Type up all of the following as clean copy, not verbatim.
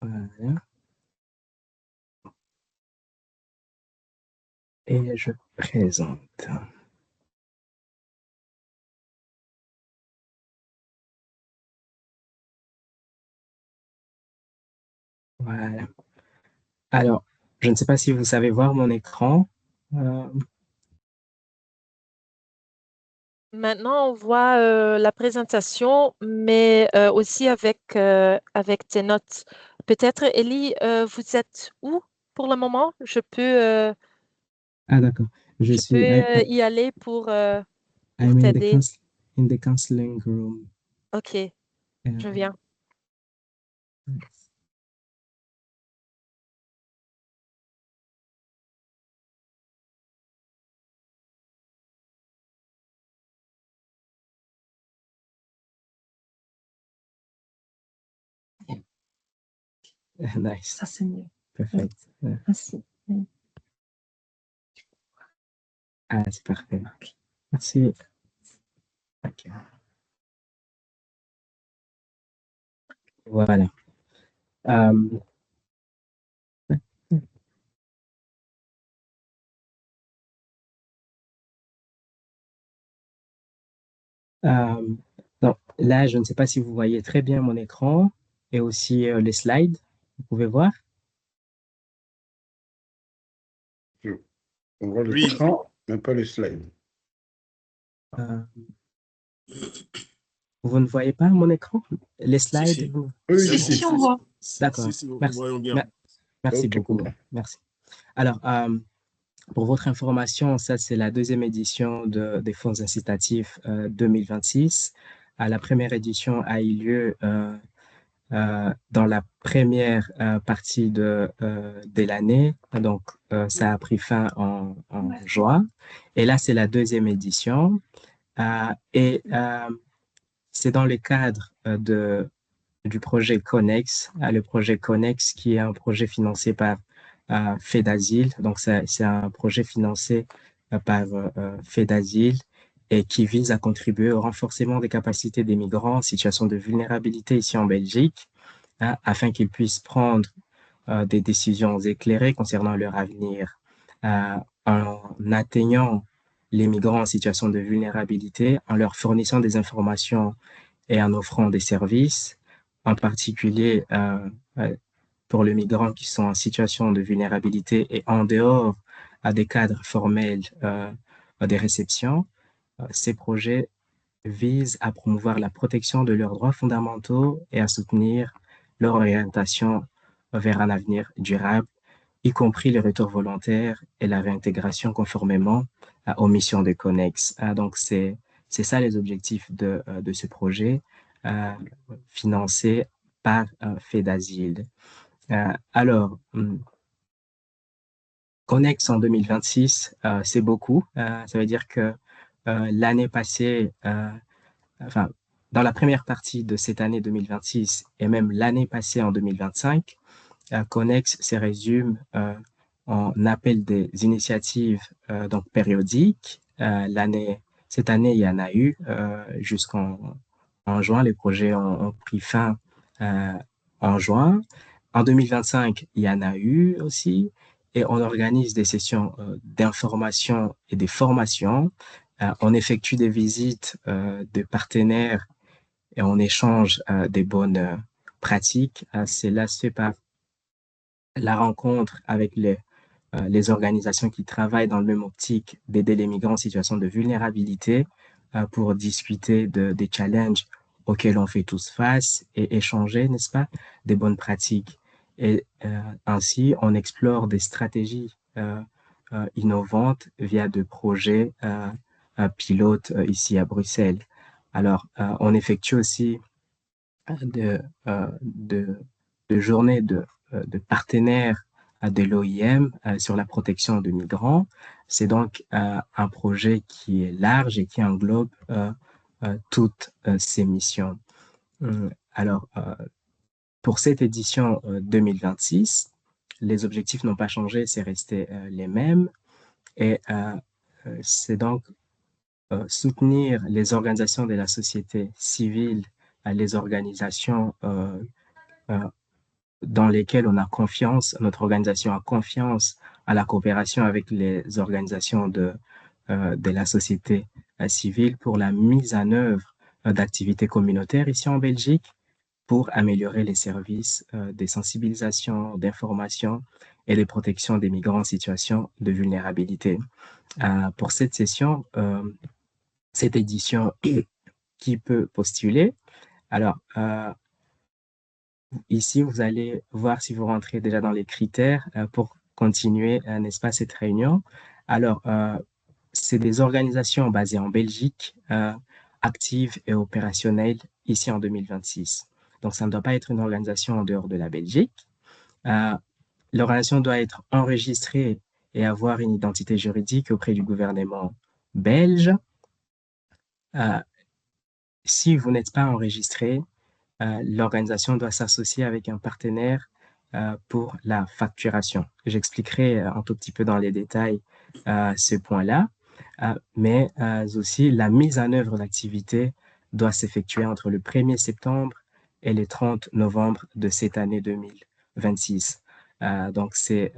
Voilà. Et je présente. Voilà. Alors, je ne sais pas si vous savez voir mon écran. Euh, Maintenant, on voit la présentation, mais aussi avec tes notes. Peut-être, Ellie, vous êtes où pour le moment? ah, d'accord. Je Je peux suis, y aller pour I'm t'aider. in the counseling room. Ok, je Uh, viens. nice. Ça, c'est mieux. Perfect. Yeah. Merci. Ah, c'est parfait. Merci. Ok. Voilà. Euh, euh, donc, là, je ne sais pas si vous voyez très bien mon écran et aussi les slides. Vous pouvez voir? On voit Oui. l'écran, mais pas les slides. Euh, vous ne voyez pas mon écran? Les Si, slides, si. vous... Oui, C'est si, bon. si. On voit. D'accord. Si, nous Merci. voyons bien. Merci Ok, beaucoup. cool. Merci. Alors, pour votre information, ça, c'est la deuxième édition des fonds incitatifs 2026. La première édition a eu lieu dans la première partie de l'année. Donc, ça a pris fin en juin. Et là, c'est la deuxième édition. C'est dans le cadre du projet Connex. Le projet Connex, qui est un projet financé par FEDASIL. Donc, c'est un projet financé par FEDASIL et qui vise à contribuer au renforcement des capacités des migrants en situation de vulnérabilité ici en Belgique, afin qu'ils puissent prendre des décisions éclairées concernant leur avenir, en atteignant les migrants en situation de vulnérabilité, en leur fournissant des informations et en offrant des services, en particulier pour les migrants qui sont en situation de vulnérabilité et en dehors des cadres formels des réceptions. Ces projets visent à promouvoir la protection de leurs droits fondamentaux et à soutenir leur orientation vers un avenir durable, y compris le retour volontaire et la réintégration conformément aux missions de Connex. Donc, c'est ça les objectifs de ce projet euh, financé par FEDASIL. Alors, Connex en 2026, c'est beaucoup. Ça veut dire que l'année passée, enfin, dans la première partie de cette année 2026 et même l'année passée en 2025, Connex se résume en appel des initiatives donc périodiques. Cette année, il y en a eu jusqu'en juin. Les projets ont pris fin euh, en juin. En 2025, il y en a eu aussi. Et on organise des sessions d'information et des formations. On effectue des visites de partenaires et on échange des bonnes pratiques. Cela se fait par la rencontre avec les organisations qui travaillent dans le même optique d'aider les migrants en situation de vulnérabilité pour discuter des challenges auxquels on fait tous face et échanger, n'est-ce pas, des bonnes pratiques. Et ainsi, on explore des stratégies innovantes via des projets pilotes ici à Bruxelles. Alors, on effectue aussi de, de, de journées de partenaires de l'OIM sur la protection de migrants. C'est donc un projet qui est large et qui englobe toutes ces missions. Alors, pour cette édition 2026, les objectifs n'ont pas changé, c'est resté les mêmes. Et c'est donc soutenir les organisations de la société civile, les organisations dans lesquels on a confiance, notre organisation a confiance à la coopération avec les organisations de la société civile pour la mise en œuvre d'activités communautaires ici en Belgique pour améliorer les services des sensibilisations, d'information et de protection des migrants en situation de vulnérabilité. Pour cette session, cette édition, qui peut postuler? Alors, ici, vous allez voir si vous rentrez déjà dans les critères pour continuer, n'est-ce pas, cette réunion. Alors, c'est des organisations basées en Belgique, actives et opérationnelles ici en 2026. Donc, ça ne doit pas être une organisation en dehors de la Belgique. Euh, L'organisation doit être enregistrée et avoir une identité juridique auprès du gouvernement belge. Euh, Si vous n'êtes pas enregistré, l'organisation doit s'associer avec un partenaire pour la facturation. J'expliquerai un tout petit peu dans les détails ce point-là, mais aussi la mise en œuvre de l'activité doit s'effectuer entre le 1er septembre et le 30 novembre de cette année 2026. Donc, c'est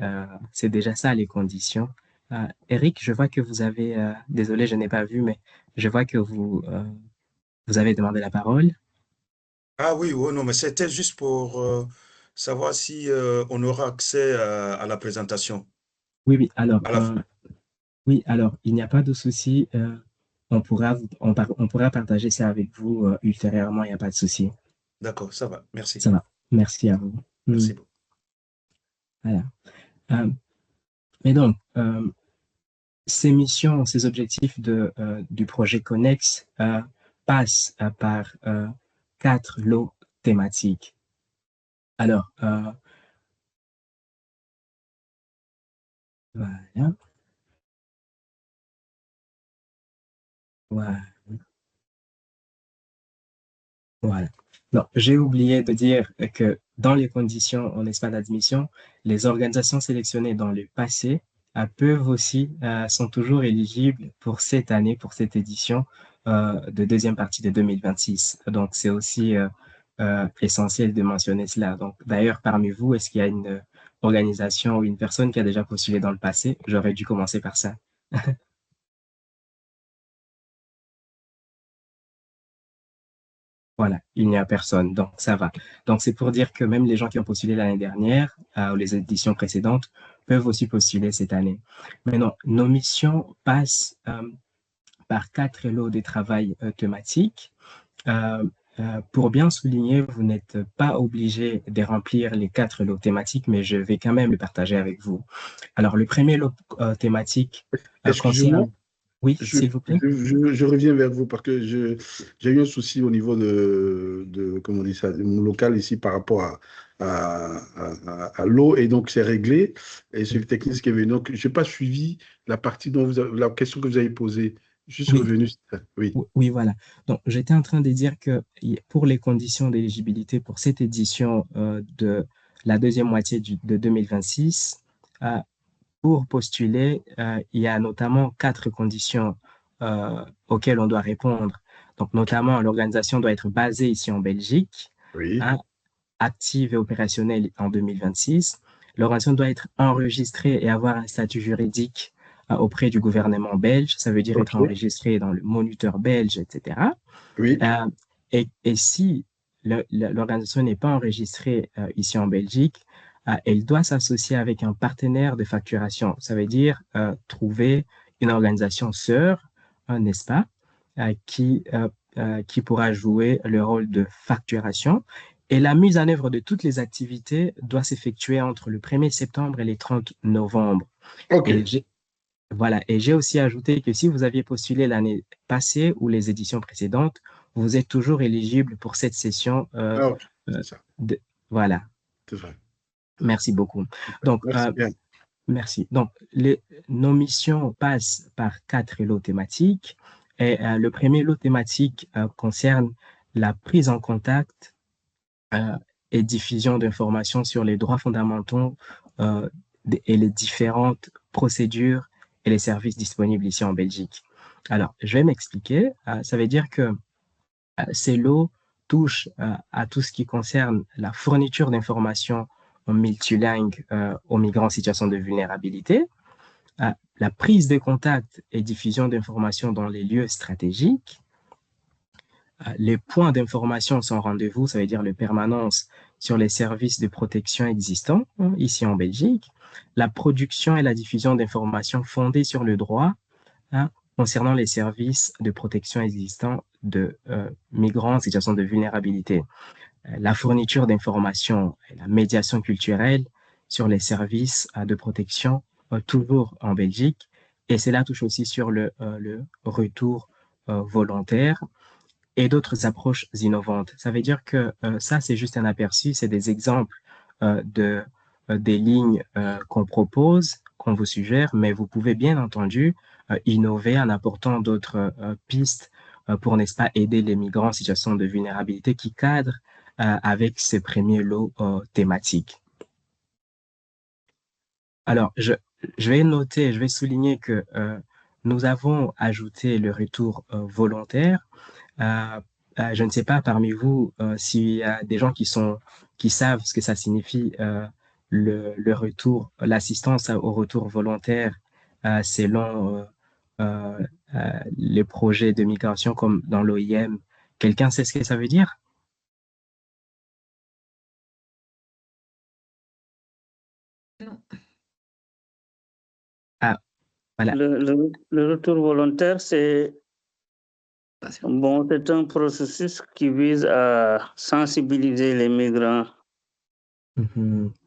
déjà ça les conditions. Eric, je vois que vous avez, désolé, je n'ai pas vu, mais je vois que vous avez demandé la parole. Ah oui, oui, non, mais c'était juste pour savoir si on aura accès à la présentation Oui, oui. Alors, à la fin. oui, alors, il n'y a pas de souci. On pourra partager ça avec vous ultérieurement. Il n'y a pas de souci. D'accord, ça va. Merci. Ça va. Merci à vous. Hmm, Merci beaucoup. voilà. Euh, mais donc, ces missions, ces objectifs du projet Connex passent par 4 lots thématiques. Alors, voilà, voilà. Voilà. Non, j'ai oublié de dire que dans les conditions en espace d'admission, les organisations sélectionnées dans le passé peuvent aussi, sont toujours éligibles pour cette année, pour cette édition de deuxième partie de 2026. Donc, c'est aussi essentiel de mentionner cela. Donc, d'ailleurs, parmi vous, est-ce qu'il y a une organisation ou une personne qui a déjà postulé dans le passé? J'aurais dû commencer par ça. Voilà, il n'y a personne, donc ça va. Donc c'est pour dire que même les gens qui ont postulé l'année dernière ou les éditions précédentes peuvent aussi postuler cette année. Mais non, nos missions passent par 4 lots de travail thématiques. Euh, pour bien souligner, vous n'êtes pas obligé de remplir les 4 lots thématiques, mais je vais quand même les partager avec vous. Alors, le premier lot thématique Excusez-moi, concerne... Oui, je, s'il vous plaît. je reviens vers vous parce que j'ai eu un souci au niveau comment on dit ça, de mon local ici par rapport à l'eau et donc c'est réglé et c'est le technicien qui est venu. Donc, je n'ai pas suivi la partie dont la question que vous avez posée. Je suis Oui, revenu. Oui, oui, voilà. Donc, j'étais en train de dire que pour les conditions d'éligibilité pour cette édition de la deuxième moitié de 2026, euh, pour postuler, il y a notamment 4 conditions auxquelles on doit répondre. Donc, notamment, l'organisation doit être basée ici en Belgique, oui, hein, active et opérationnelle en 2026. L'organisation doit être enregistrée et avoir un statut juridique auprès du gouvernement belge. Ça veut dire être ok, enregistré dans le moniteur belge, etc. oui, Euh, et si l'organisation n'est pas enregistrée ici en Belgique, elle doit s'associer avec un partenaire de facturation. Ça veut dire trouver une organisation sœur, n'est-ce pas, qui pourra jouer le rôle de facturation. Et la mise en œuvre de toutes les activités doit s'effectuer entre le 1er septembre et le 30 novembre. ok. Et voilà, et j'ai aussi ajouté que si vous aviez postulé l'année passée ou les éditions précédentes, vous êtes toujours éligible pour cette session. Ah, ok, Euh, c'est ça, de... Voilà, c'est ça. merci beaucoup. Donc, Merci bien. merci. Donc, nos missions passent par 4 lots thématiques. Et le premier lot thématique concerne la prise en contact euh, et diffusion d'informations sur les droits fondamentaux euh, et les différentes procédures et les services disponibles ici en Belgique. Alors, je vais m'expliquer. Ça veut dire que ces lots touchent à tout ce qui concerne la fourniture d'informations multilingue aux migrants en situation de vulnérabilité, la prise de contact et diffusion d'informations dans les lieux stratégiques, les points d'information sans rendez-vous, ça veut dire les permanences sur les services de protection existants ici en Belgique, la production et la diffusion d'informations fondées sur le droit concernant les services de protection existants de migrants en situation de vulnérabilité, la fourniture d'informations et la médiation culturelle sur les services de protection toujours en Belgique, et cela touche aussi sur le retour volontaire et d'autres approches innovantes. Ça veut dire que ça, c'est juste un aperçu, c'est des exemples des lignes qu'on propose, qu'on vous suggère, mais vous pouvez bien entendu innover en apportant d'autres pistes pour, n'est-ce pas, aider les migrants en situation de vulnérabilité qui cadrent avec ces premiers lots thématiques. Alors, je vais noter, je vais souligner que nous avons ajouté le retour volontaire. Je ne sais pas parmi vous s'il y a des gens qui savent ce que ça signifie le retour, l'assistance au retour volontaire selon les projets de migration comme dans l'OIM. Quelqu'un sait ce que ça veut dire? Non. Ah, voilà. Le retour volontaire, c'est un processus qui vise à sensibiliser les migrants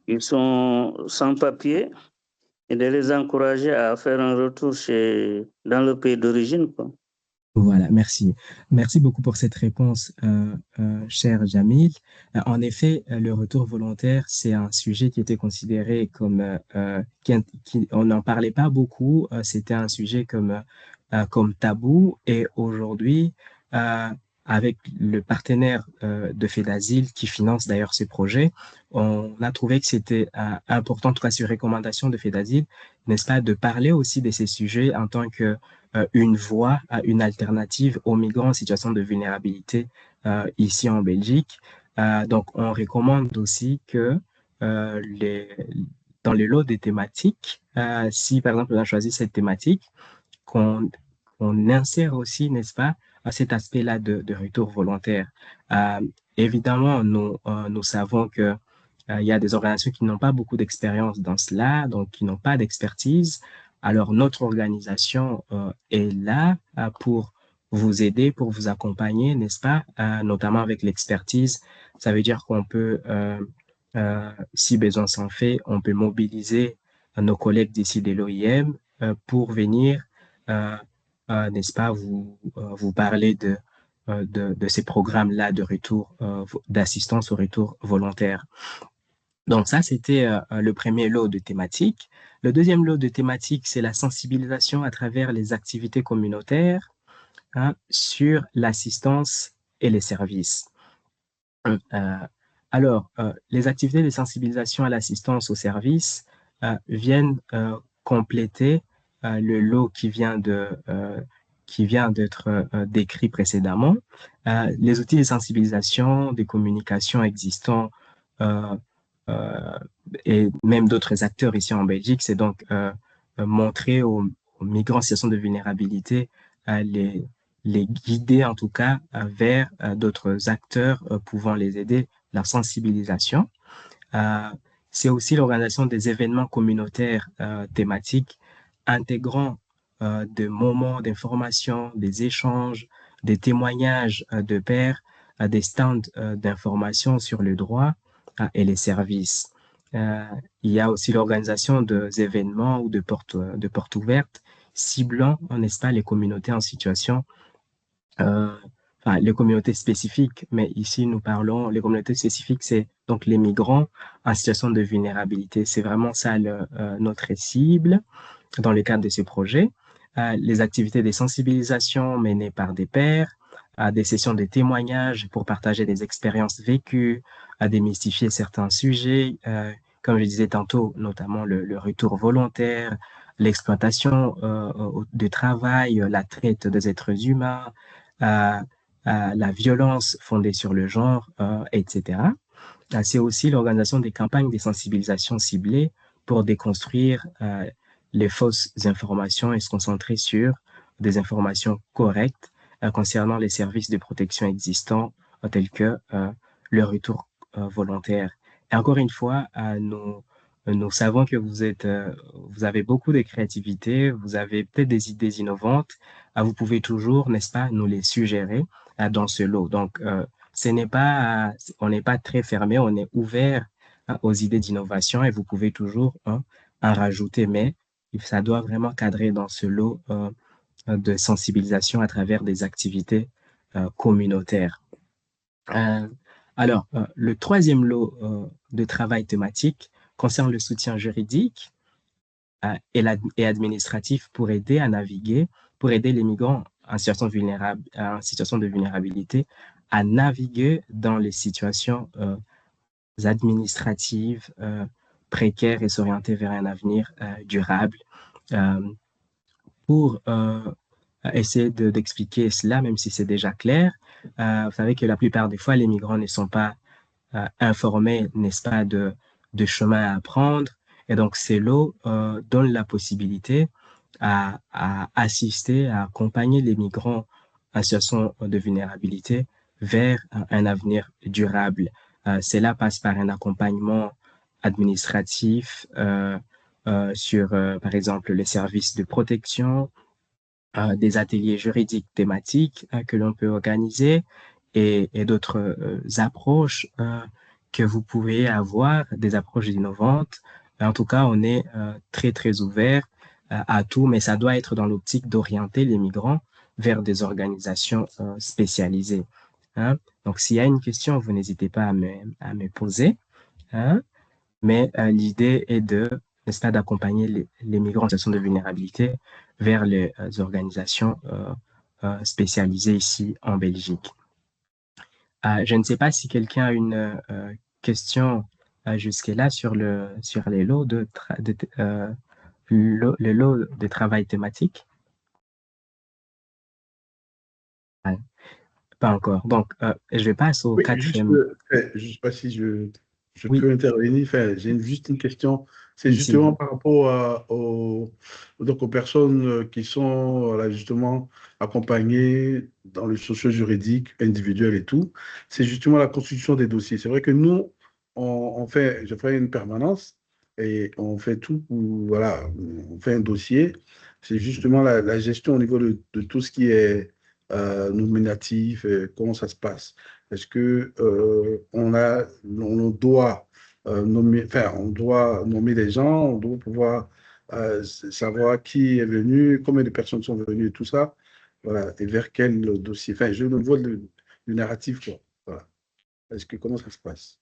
qui sont sans papier et de les encourager à faire un retour dans le pays d'origine. Voilà, merci. Merci beaucoup pour cette réponse, cher Jamil. En effet, le retour volontaire, c'est un sujet qui était considéré comme, on n'en parlait pas beaucoup, c'était un sujet comme tabou, et aujourd'hui, avec le partenaire de FEDASIL qui finance d'ailleurs ce projet, on a trouvé que c'était important, en tout cas sur recommandation de FEDASIL, n'est-ce pas, de parler aussi de ces sujets en tant que une voie, une alternative aux migrants en situation de vulnérabilité ici en Belgique. Donc, on recommande aussi que dans les lots des thématiques, si par exemple on a choisi cette thématique, qu'on insère aussi, n'est-ce pas, cet aspect-là de retour volontaire. Évidemment, nous savons que il y a des organisations qui n'ont pas beaucoup d'expérience dans cela, donc qui n'ont pas d'expertise. Alors, notre organisation est là pour vous aider, pour vous accompagner, n'est-ce pas, notamment avec l'expertise. Ça veut dire qu'on peut, si besoin s'en fait, on peut mobiliser nos collègues d'ici de l'OIM pour venir, n'est-ce pas, vous parler de ces programmes-là de retour, d'assistance au retour volontaire. Donc ça, c'était le premier lot de thématiques. Le deuxième lot de thématiques, c'est la sensibilisation à travers les activités communautaires sur l'assistance et les services. Alors, les activités de sensibilisation à l'assistance aux services viennent compléter le lot qui vient d'être décrit précédemment. Les outils de sensibilisation, de communication existants et même d'autres acteurs ici en Belgique, c'est donc montrer aux migrants en situation de vulnérabilité, les guider en tout cas vers d'autres acteurs pouvant les aider, la sensibilisation. C'est aussi l'organisation des événements communautaires thématiques intégrant des moments d'information, des échanges, des témoignages de pairs, des stands d'information sur le droit et les services. Il y a aussi l'organisation d'événements ou de portes ouvertes ciblant, n'est-ce pas, les communautés en situation, les communautés spécifiques, mais ici nous parlons, les communautés spécifiques, c'est donc les migrants en situation de vulnérabilité. C'est vraiment ça notre cible dans le cadre de ce projet. Les activités de sensibilisation menées par des pairs, des sessions de témoignages pour partager des expériences vécues, à démystifier certains sujets, comme je disais tantôt, notamment le retour volontaire, l'exploitation du travail, la traite des êtres humains, la violence fondée sur le genre, etc. c'est aussi l'organisation des campagnes de sensibilisation ciblées pour déconstruire les fausses informations et se concentrer sur des informations correctes concernant les services de protection existants tels que le retour volontaire. Et encore une fois, nous savons que vous avez beaucoup de créativité, vous avez peut-être des idées innovantes. Vous pouvez toujours, n'est-ce pas, nous les suggérer dans ce lot. Donc, on n'est pas très fermé, on est ouvert aux idées d'innovation et vous pouvez toujours en rajouter, mais ça doit vraiment cadrer dans ce lot de sensibilisation à travers des activités communautaires. Alors, le troisième lot de travail thématique concerne le soutien juridique et administratif pour aider à naviguer, pour aider les migrants en situation de vulnérabilité à naviguer dans les situations administratives précaires et s'orienter vers un avenir durable. Pour essayer d'expliquer cela, même si c'est déjà clair, vous savez que la plupart des fois, les migrants ne sont pas informés, n'est-ce pas, de chemin à prendre. Et donc, ces lots donnent la possibilité à assister, à accompagner les migrants en situation de vulnérabilité vers un avenir durable. Cela passe par un accompagnement administratif sur, par exemple, les services de protection, des ateliers juridiques thématiques que l'on peut organiser et d'autres approches que vous pouvez avoir, des approches innovantes. En tout cas, on est très, très ouvert à tout, mais ça doit être dans l'optique d'orienter les migrants vers des organisations spécialisées. Hein? Donc, s'il y a une question, vous n'hésitez pas à me poser. Hein? Mais l'idée est n'est-ce pas, d'accompagner les migrants en situation de vulnérabilité vers les organisations spécialisées ici en Belgique. Je ne sais pas si quelqu'un a une question jusque-là sur les lots le lot de travail thématique. Pas encore. Donc, je passe au quatrième. Je ne sais pas si je peux intervenir. Enfin, j'ai juste une question. C'est justement par rapport aux personnes qui sont justement accompagnées dans le socio-juridique, individuel et tout. C'est justement la constitution des dossiers. C'est vrai que nous, je fais une permanence et on fait tout voilà, on fait un dossier. C'est justement la gestion au niveau de tout ce qui est nominatif, comment ça se passe. Est-ce que on doit nommer des gens, on doit pouvoir savoir qui est venu, combien de personnes sont venues et tout ça, voilà, et vers quel dossier. Enfin, je vois le narratif, quoi. Voilà. Comment ça se passe?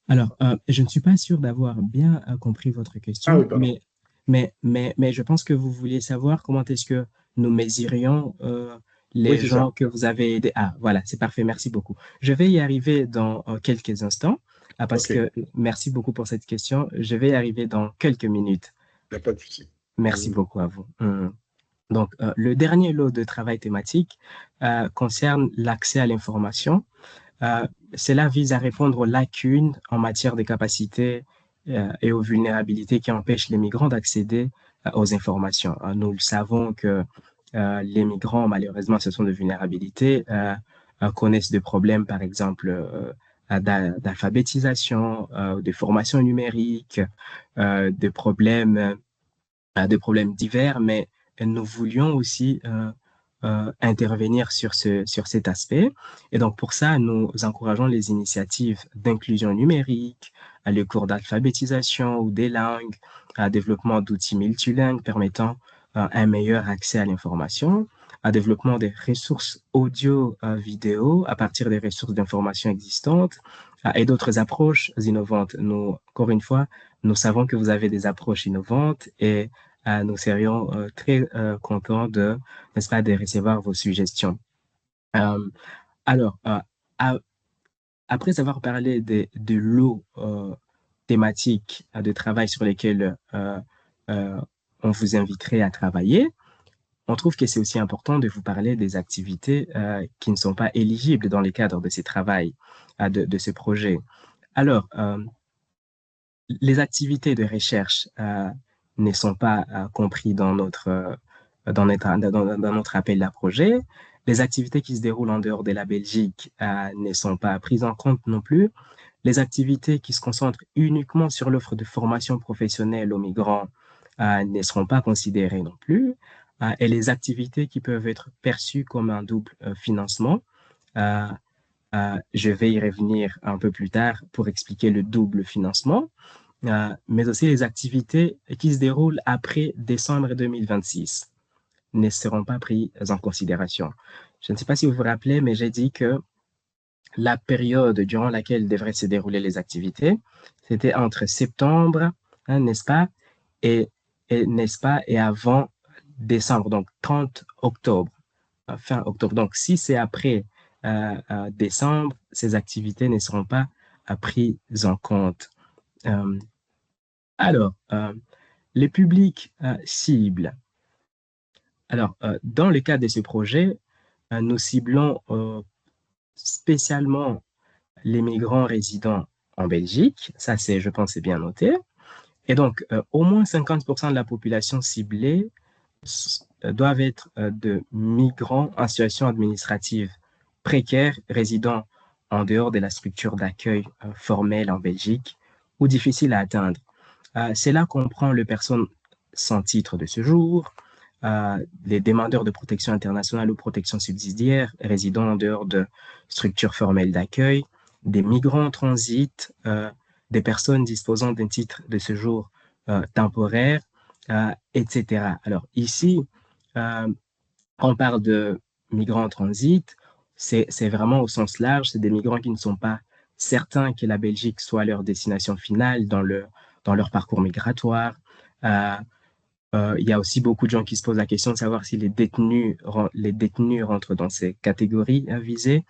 Alors, je ne suis pas sûr d'avoir bien compris votre question, mais je pense que vous vouliez savoir comment est-ce que nous mesurions les gens que vous avez aidés. Ah, voilà, c'est parfait, merci beaucoup. Je vais y arriver dans quelques instants, parce que merci beaucoup pour cette question. Je vais y arriver dans quelques minutes. Il n'y a pas de souci. Merci beaucoup à vous. Donc, le dernier lot de travail thématique concerne l'accès à l'information. Cela vise à répondre aux lacunes en matière de capacités et aux vulnérabilités qui empêchent les migrants d'accéder aux informations. Nous le savons que les migrants, malheureusement, en situation de vulnérabilité, connaissent des problèmes, par exemple, d'alphabétisation, de formation numérique, de problèmes divers, mais nous voulions aussi intervenir sur cet aspect. Et donc, pour ça, nous encourageons les initiatives d'inclusion numérique, le cours d'alphabétisation ou des langues, développement d'outils multilingues permettant un meilleur accès à l'information, développement des ressources audio, vidéo à partir des ressources d'information existantes et d'autres approches innovantes. Encore une fois, nous savons que vous avez des approches innovantes et nous serions très contents n'est-ce pas, de recevoir vos suggestions. Alors, après avoir parlé de lots thématiques de travail sur lesquels on vous inviterait à travailler, on trouve que c'est aussi important de vous parler des activités qui ne sont pas éligibles dans le cadre de ces travaux, de ce projet. Alors, les activités de recherche ne sont pas comprises dans notre appel à projet. Les activités qui se déroulent en dehors de la Belgique ne sont pas prises en compte non plus. Les activités qui se concentrent uniquement sur l'offre de formation professionnelle aux migrants ne seront pas considérées non plus. Et les activités qui peuvent être perçues comme un double financement, je vais y revenir un peu plus tard pour expliquer le double financement, mais aussi les activités qui se déroulent après décembre 2026 ne seront pas prises en considération. Je ne sais pas si vous vous rappelez, mais j'ai dit que la période durant laquelle devraient se dérouler les activités, c'était entre septembre, hein, n'est-ce pas, n'est-ce pas, et avant décembre, donc 30 octobre, fin octobre. Donc, si c'est après décembre, ces activités ne seront pas prises en compte. Alors, les publics cibles. Alors, dans le cadre de ce projet, nous ciblons spécialement les migrants résidant en Belgique. Ça, c'est, je pense, c'est bien noté. Et donc, au moins 50% de la population ciblée doivent être de migrants en situation administrative précaire résidant en dehors de la structure d'accueil formelle en Belgique ou difficile à atteindre. C'est là qu'on prend les personnes sans titre de séjour, les demandeurs de protection internationale ou protection subsidiaire résidant en dehors de structures formelles d'accueil, des migrants en transit, des personnes disposant d'un titre de séjour temporaire, etc. Alors ici, on parle de migrants en transit, c'est vraiment au sens large, c'est des migrants qui ne sont pas certains que la Belgique soit leur destination finale dans leur parcours migratoire. Il y a aussi beaucoup de gens qui se posent la question de savoir si les détenus rentrent dans ces catégories visées.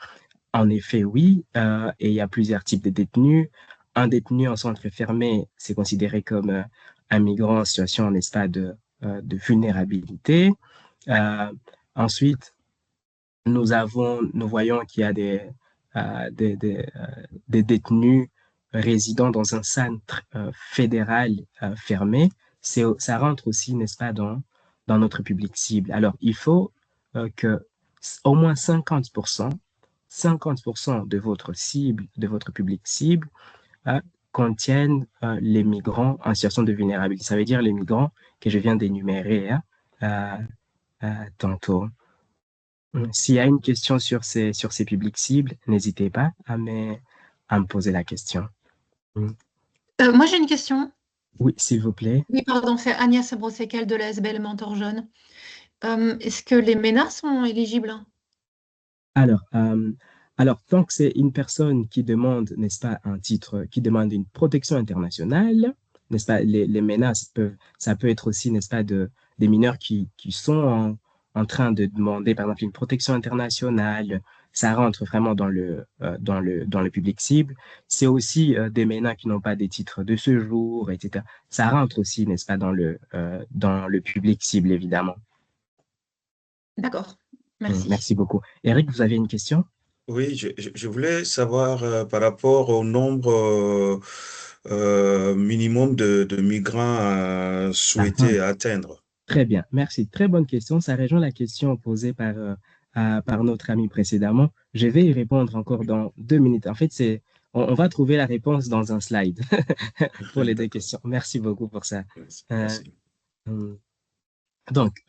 En effet, oui, et il y a plusieurs types de détenus. Un détenu en centre fermé, c'est considéré comme un migrant en situation, n'est-ce pas, de vulnérabilité. Ensuite, nous voyons qu'il y a des détenus résidant dans un centre fédéral fermé. Ça rentre aussi, n'est-ce pas, dans notre public cible. Alors, il faut que au moins 50% de votre cible, de votre public cible, contiennent les migrants en situation de vulnérabilité. Ça veut dire les migrants que je viens d'énumérer tantôt. S'il y a une question sur ces publics cibles, n'hésitez pas à me poser la question. Moi, j'ai une question. Oui, s'il vous plaît. Oui, pardon, c'est Agnès Brosséquel de la SBL Mentor Jeune. Est-ce que les MENA sont éligibles? Alors, tant que c'est une personne qui demande, n'est-ce pas, un titre, qui demande une protection internationale, n'est-ce pas, les menaces ça peut être aussi, n'est-ce pas, des mineurs qui sont en train de demander, par exemple, une protection internationale. Ça rentre vraiment dans le public cible. C'est aussi des MENA qui n'ont pas des titres de séjour, etc. Ça rentre aussi, n'est-ce pas, dans le public cible, évidemment. D'accord, merci. Merci beaucoup. Eric, vous avez une question? Oui, je voulais savoir par rapport au nombre minimum de migrants souhaités atteindre. Très bien, merci. Très bonne question. Ça rejoint la question posée par notre ami précédemment. Je vais y répondre encore dans 2 minutes. En fait, on va trouver la réponse dans un slide pour les 2 questions. Merci beaucoup pour ça. Merci. Donc,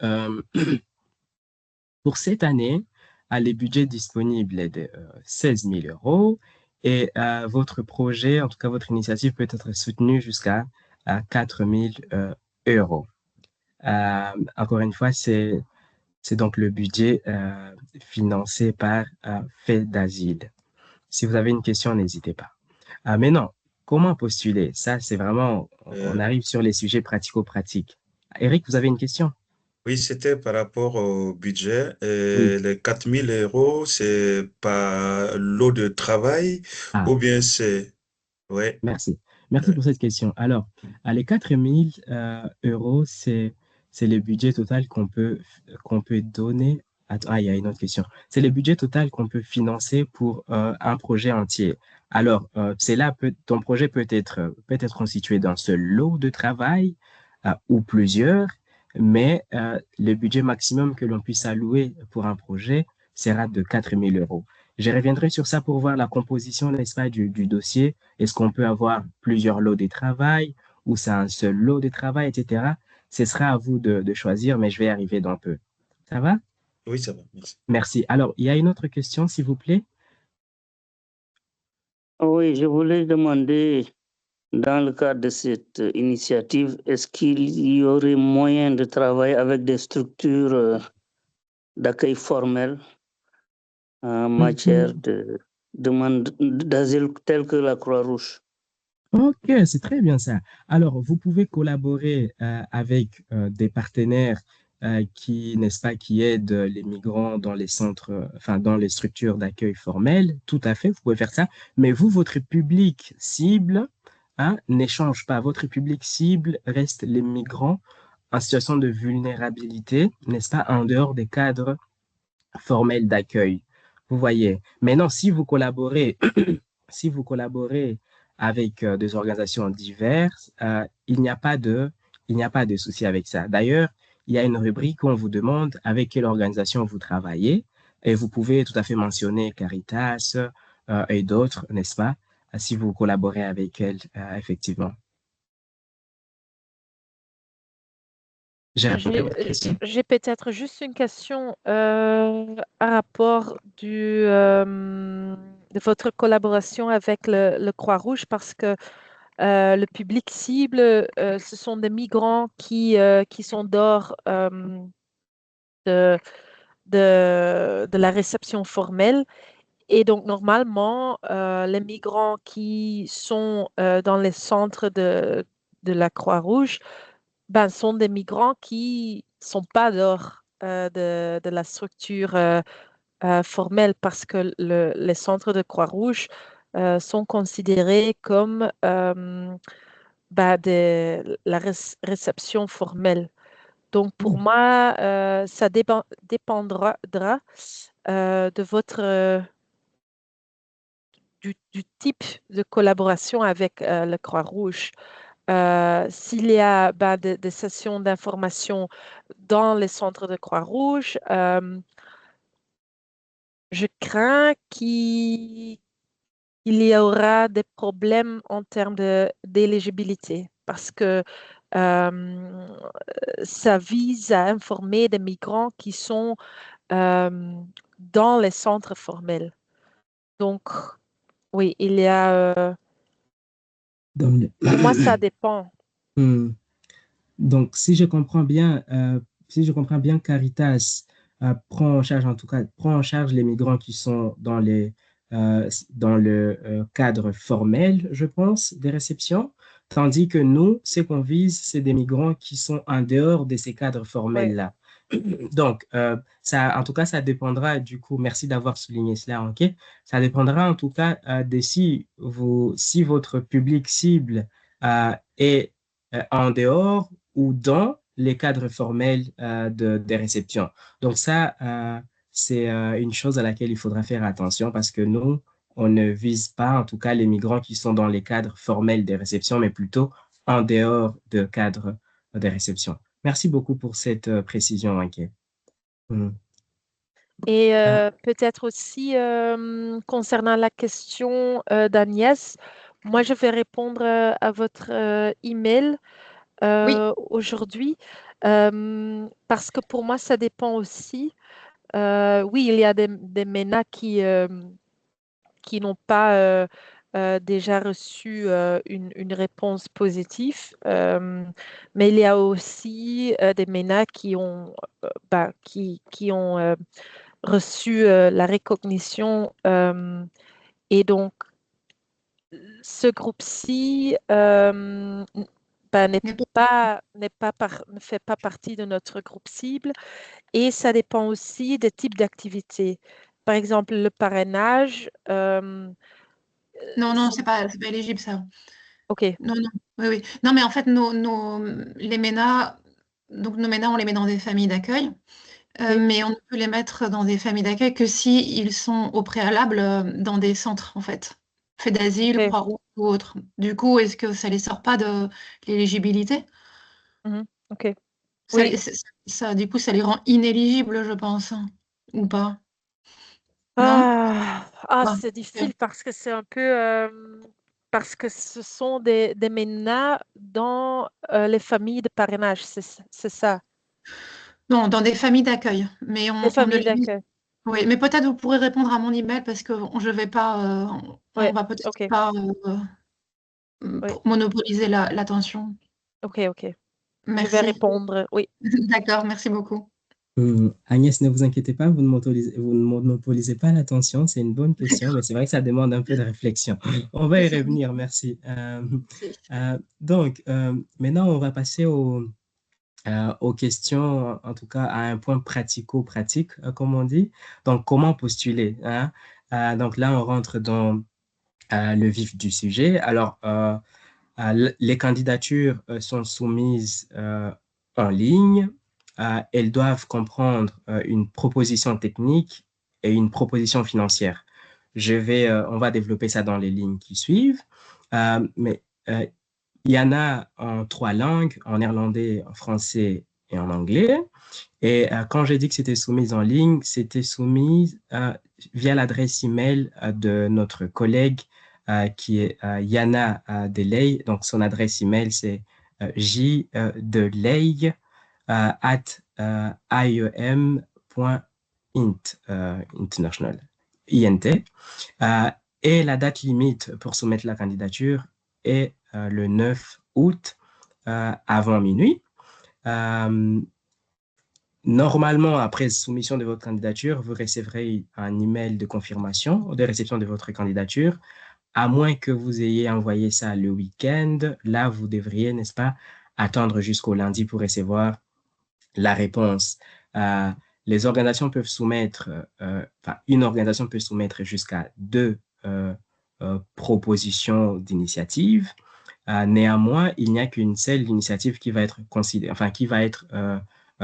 pour cette année, les budgets disponibles est de 16 000 € et votre projet, en tout cas votre initiative, peut être soutenue jusqu'à 4 000 €. Encore une fois, c'est donc le budget financé par FEDASIL. Si vous avez une question, n'hésitez pas. Maintenant, comment postuler? Ça, c'est vraiment, on arrive sur les sujets pratico-pratiques. Eric, vous avez une question? Oui, c'était par rapport au budget. Et les 4 000 €, c'est par lot de travail ou bien c'est... Ouais. Merci. Merci pour cette question. Alors, les 4 000 €, c'est le budget total qu'on peut donner Attends, il y a une autre question. C'est le budget total qu'on peut financer pour un projet entier. Alors, ton projet peut être constitué d'un seul lot de travail ou plusieurs, mais le budget maximum que l'on puisse allouer pour un projet sera de 4 000 euros. Je reviendrai sur ça pour voir la composition, n'est-ce pas, du dossier. Est-ce qu'on peut avoir plusieurs lots de travail ou c'est un seul lot de travail, etc. Ce sera à vous de choisir, mais je vais y arriver dans peu. Ça va? Oui, ça va, merci. Merci. Alors, il y a une autre question, s'il vous plaît. Oui, je voulais demander, dans le cadre de cette initiative, est-ce qu'il y aurait moyen de travailler avec des structures d'accueil formel en matière de demande d'asile telles que la Croix-Rouge? Ok, c'est très bien ça. Alors, vous pouvez collaborer avec des partenaires n'est-ce pas, qui aident les migrants dans les centres, enfin, dans les structures d'accueil formelles. Tout à fait, vous pouvez faire ça. Mais vous, votre public cible, n'échange pas. Votre public cible reste les migrants en situation de vulnérabilité, n'est-ce pas, en dehors des cadres formels d'accueil. Vous voyez. Maintenant, si vous collaborez, si vous collaborez avec des organisations diverses, il n'y a pas de souci avec ça. D'ailleurs, il y a une rubrique où on vous demande avec quelle organisation vous travaillez et vous pouvez tout à fait mentionner Caritas et d'autres, n'est-ce pas, si vous collaborez avec elles, effectivement. J'ai répondu à votre question. J'ai peut-être juste une question à rapport de votre collaboration avec le Croix-Rouge parce que le public cible, ce sont des migrants qui sont dehors de, de la réception formelle. Et donc, normalement, les migrants qui sont dans les centres de la Croix-Rouge sont des migrants qui ne sont pas dehors de la structure formelle parce que les centres de Croix-Rouge sont considérés comme la réception formelle. Donc, pour moi, ça dépendra de du type de collaboration avec le Croix-Rouge. S'il y a des sessions d'information dans les centres de Croix-Rouge, je crains qu'il y aura des problèmes en termes d'éligibilité parce que ça vise à informer des migrants qui sont dans les centres formels. Donc, oui, il y a... Pour moi, ça dépend. Donc, si je comprends bien, Caritas prend en charge les migrants qui sont dans le cadre formel, je pense, des réceptions, tandis que nous, ce qu'on vise, c'est des migrants qui sont en dehors de ces cadres formels-là. Donc, en tout cas, ça dépendra du coup, merci d'avoir souligné cela, ok? Ça dépendra en tout cas de si votre public cible est en dehors ou dans les cadres formels des réceptions. Donc ça, c'est une chose à laquelle il faudra faire attention parce que nous, on ne vise pas en tout cas les migrants qui sont dans les cadres formels des réceptions, mais plutôt en dehors de cadres des réceptions. Merci beaucoup pour cette précision, Anke. Et peut-être aussi concernant la question d'Agnès, moi je vais répondre à votre email aujourd'hui parce que pour moi ça dépend aussi. Oui, il y a des MENA qui n'ont pas déjà reçu une réponse positive, mais il y a aussi des MENA qui ont reçu la recognition. Et donc, ce groupe-ci ne fait pas partie de notre groupe cible et ça dépend aussi des types d'activités. Par exemple, le parrainage. Non, c'est pas éligible, ça. OK. Non, oui. Non, mais en fait, les MENA, donc nos MENA, on les met dans des familles d'accueil. mais on ne peut les mettre dans des familles d'accueil que si ils sont au préalable dans des centres, en fait. Fait d'asile, Ok. Croix-Rouge ou autre. Du coup, est-ce que ça les sort pas de l'éligibilité? Ok. Ça, Oui. du coup, ça les rend inéligibles, je pense. Ou pas? Non? Pas. C'est difficile parce que c'est un peu parce que ce sont des MENA dans les familles de parrainage, c'est ça. Non, dans des familles d'accueil. Mais Les on ne familles limite. d'accueil. Oui, mais peut-être vous pourrez répondre à mon email parce que je vais pas, on Ouais, va peut-être ok. pas Oui, monopoliser l'attention. ok. Je vais Merci. répondre. Oui. D'accord, merci beaucoup. Agnès, ne vous inquiétez pas, vous ne monopolisez pas l'attention, c'est une bonne question, mais c'est vrai que ça demande un peu de réflexion. On va y revenir, merci. Donc, maintenant, on va passer aux questions, en tout cas à un point pratico-pratique, comme on dit. Donc, comment postuler, hein? Donc là, on rentre dans le vif du sujet. Alors, les candidatures sont soumises en ligne. Elles doivent comprendre une proposition technique et une proposition financière. On va développer ça dans les lignes qui suivent. Mais il y en a en 3 langues, en néerlandais, en français et en anglais. Et quand j'ai dit que c'était soumise en ligne, c'était soumise via l'adresse email de notre collègue qui est Yana Deley. Donc, son adresse email, c'est jdeley at iem.int, international, INT. Et la date limite pour soumettre la candidature est le 9 août avant minuit. Normalement, après soumission de votre candidature, vous recevrez un email de confirmation de réception de votre candidature, à moins que vous ayez envoyé ça le week-end. Là, vous devriez, n'est-ce pas, attendre jusqu'au lundi pour recevoir la réponse. Euh, les organisations peuvent soumettre, une organisation peut soumettre jusqu'à 2 propositions d'initiative. Néanmoins, il n'y a qu'une seule initiative qui va être considérée, qui va être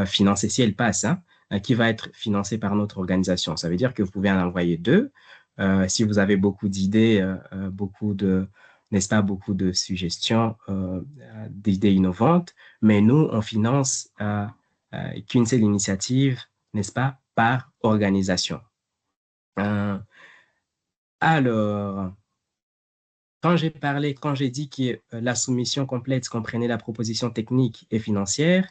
financée si elle passe, hein, qui va être financée par notre organisation. Ça veut dire que vous pouvez en envoyer 2. Si vous avez beaucoup d'idées, n'est-ce pas, beaucoup de suggestions, d'idées innovantes, mais nous, on finance qu'une seule initiative, n'est-ce pas, par organisation. Alors, quand j'ai dit que la soumission complète comprenait la proposition technique et financière,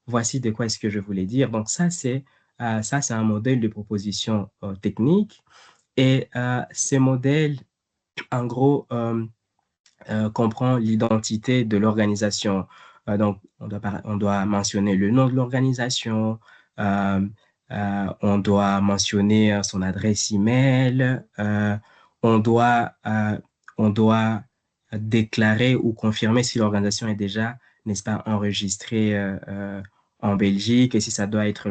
voici de quoi est-ce que je voulais dire. Donc, ça, c'est un modèle de proposition technique. Et ce modèle, en gros, comprend l'identité de l'organisation. Donc, on doit mentionner le nom de l'organisation, on doit mentionner son adresse email, on doit, on doit déclarer ou confirmer si l'organisation est déjà, n'est-ce pas, enregistrée en Belgique et si ça doit être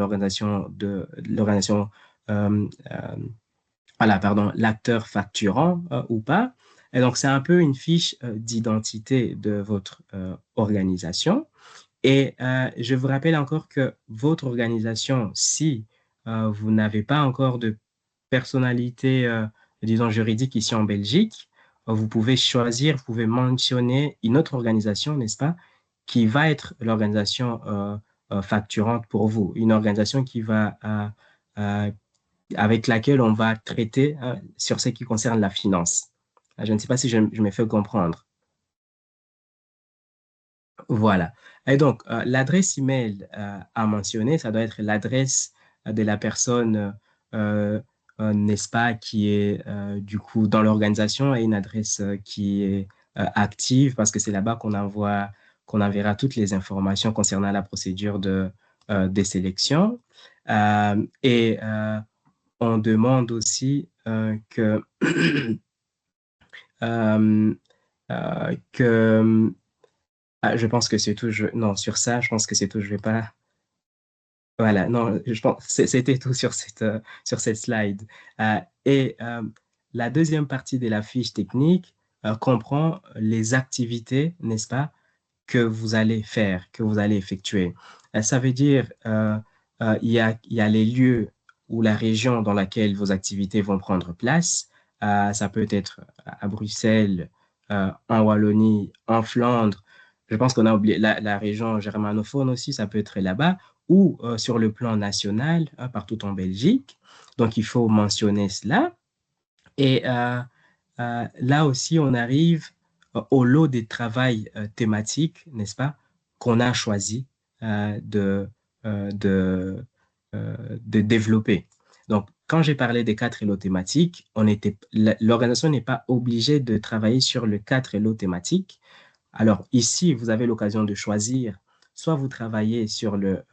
voilà, pardon, l'acteur facturant ou pas. Et donc, c'est un peu une fiche d'identité de votre organisation. Et je vous rappelle encore que votre organisation, si vous n'avez pas encore de personnalité, disons, juridique ici en Belgique, vous pouvez choisir, vous pouvez mentionner une autre organisation, n'est-ce pas, qui va être l'organisation facturante pour vous, une organisation qui va avec laquelle on va traiter sur ce qui concerne la finance. Je ne sais pas si je me fais comprendre. Voilà. Et donc, l'adresse email à mentionner, ça doit être l'adresse de la personne, n'est-ce pas, qui est du coup dans l'organisation et une adresse qui est active parce que c'est là-bas qu'on enverra toutes les informations concernant la procédure des sélections. Et on demande aussi que, je pense que c'est tout. Non, sur ça, je pense que c'est tout. Je vais pas. Voilà, non, je pense c'était tout sur cette slide. Et la deuxième partie de la fiche technique comprend les activités, n'est-ce pas, que vous allez faire, que vous allez effectuer. Ça veut dire il y a les lieux ou la région dans laquelle vos activités vont prendre place. Ça peut être à Bruxelles, en Wallonie, en Flandre. Je pense qu'on a oublié la région germanophone aussi, ça peut être là-bas, ou sur le plan national, partout en Belgique. Donc, il faut mentionner cela. Et là aussi, on arrive au lot des travails thématiques, n'est-ce pas, qu'on a choisi de, de, de développer. Donc, quand j'ai parlé des 4 lots thématiques, l'organisation n'est pas obligée de travailler sur le 4 lots thématiques. Alors, ici, vous avez l'occasion de choisir, soit vous travaillez sur le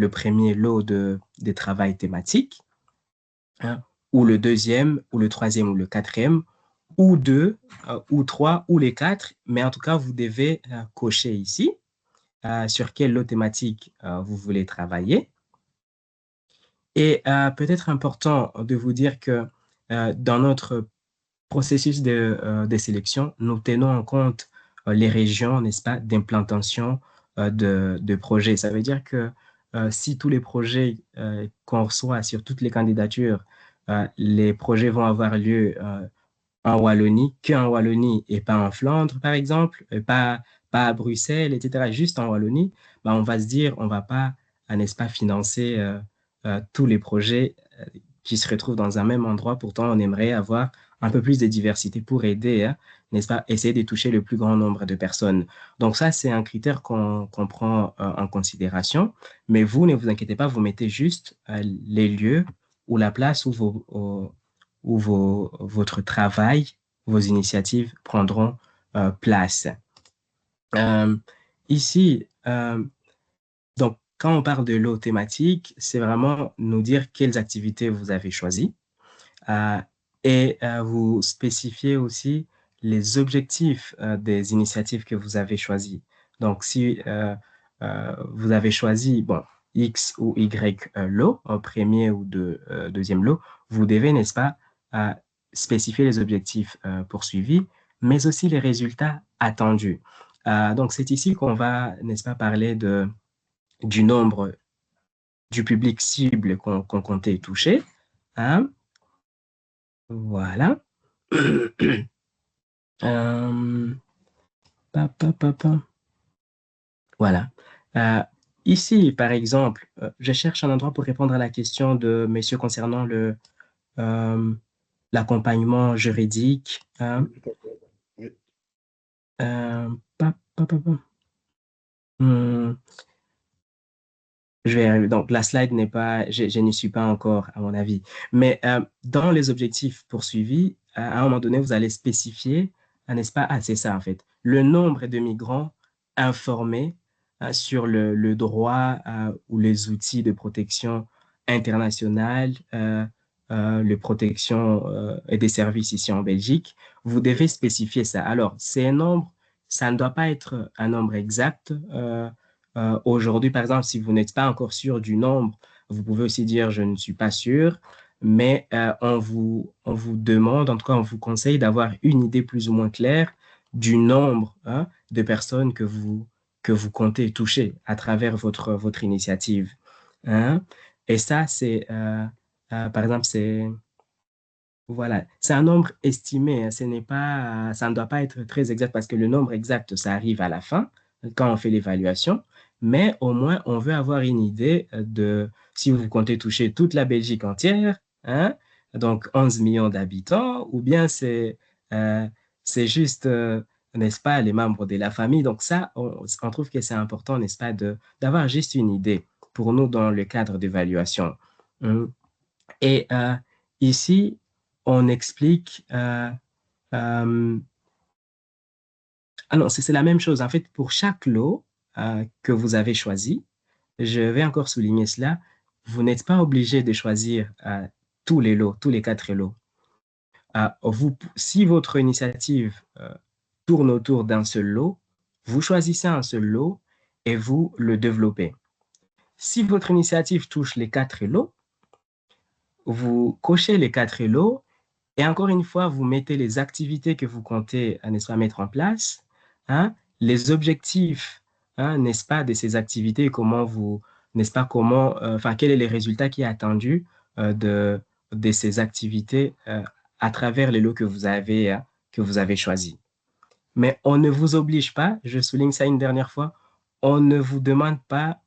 premier lot des travails thématiques, hein, ou le deuxième, ou le troisième, ou le quatrième, ou deux, ou trois, ou les 4, mais en tout cas, vous devez cocher ici sur quel lot thématique vous voulez travailler. Et peut-être important de vous dire que dans notre processus de sélection, nous tenons en compte les régions, n'est-ce pas, d'implantation de projets. Ça veut dire que si tous les projets qu'on reçoit sur toutes les candidatures, les projets vont avoir lieu en Wallonie, qu'en Wallonie et pas en Flandre, par exemple, pas à Bruxelles, etc., juste en Wallonie, ben, on va se dire, on va pas, n'est-ce pas, financer tous les projets qui se retrouvent dans un même endroit. Pourtant, on aimerait avoir un peu plus de diversité pour aider, hein, n'est-ce pas, essayer de toucher le plus grand nombre de personnes. Donc ça, c'est un critère qu'on prend en considération. Mais vous, ne vous inquiétez pas, vous mettez juste les lieux ou la place où votre travail, vos initiatives prendront place. Ici, donc, quand on parle de lot thématique, c'est vraiment nous dire quelles activités vous avez choisies et vous spécifier aussi les objectifs des initiatives que vous avez choisies. Donc, si vous avez choisi, bon, X ou Y lot, un premier ou deuxième lot, vous devez, n'est-ce pas, spécifier les objectifs poursuivis, mais aussi les résultats attendus. Donc, c'est ici qu'on va, n'est-ce pas, parler du nombre du public cible qu'on comptait toucher. Hein? Voilà. Voilà. Ici, par exemple, je cherche un endroit pour répondre à la question de messieurs concernant l'accompagnement juridique. Hein? Je vais y arriver. Donc, la slide n'est pas, je n'y suis pas encore, à mon avis. Mais dans les objectifs poursuivis, à un moment donné, vous allez spécifier, n'est-ce pas? Ah, c'est ça, en fait. Le nombre de migrants informés sur le droit ou les outils de protection internationale, les protections et des services ici en Belgique. Vous devez spécifier ça. Alors, c'est un nombre, ça ne doit pas être un nombre exact. Aujourd'hui, par exemple, si vous n'êtes pas encore sûr du nombre, vous pouvez aussi dire je ne suis pas sûr, mais on vous demande, en tout cas, on vous conseille d'avoir une idée plus ou moins claire du nombre de personnes que vous comptez toucher à travers votre initiative. Hein? Et ça, c'est, par exemple, voilà, c'est un nombre estimé, hein, ça ne doit pas être très exact parce que le nombre exact, ça arrive à la fin, quand on fait l'évaluation, mais au moins, on veut avoir une idée de si vous comptez toucher toute la Belgique entière, hein, donc 11 millions d'habitants, ou bien c'est juste, n'est-ce pas, les membres de la famille. Donc ça, on trouve que c'est important, n'est-ce pas, d'avoir juste une idée pour nous dans le cadre d'évaluation. Et ici, on explique... ah non, c'est la même chose. En fait, pour chaque lot que vous avez choisi, je vais encore souligner cela, vous n'êtes pas obligé de choisir tous les lots, tous les 4 lots. Si votre initiative tourne autour d'un seul lot, vous choisissez un seul lot et vous le développez. Si votre initiative touche les 4 lots, vous cochez les 4 lots et encore une fois, vous mettez les activités que vous comptez, n'est-ce pas, mettre en place, hein, les objectifs, hein, n'est-ce pas, de ces activités, comment vous, n'est-ce pas, quel est les résultats qui est attendu de ces activités à travers les lots que vous avez choisis. Mais on ne vous oblige pas, je souligne ça une dernière fois, on ne vous demande pas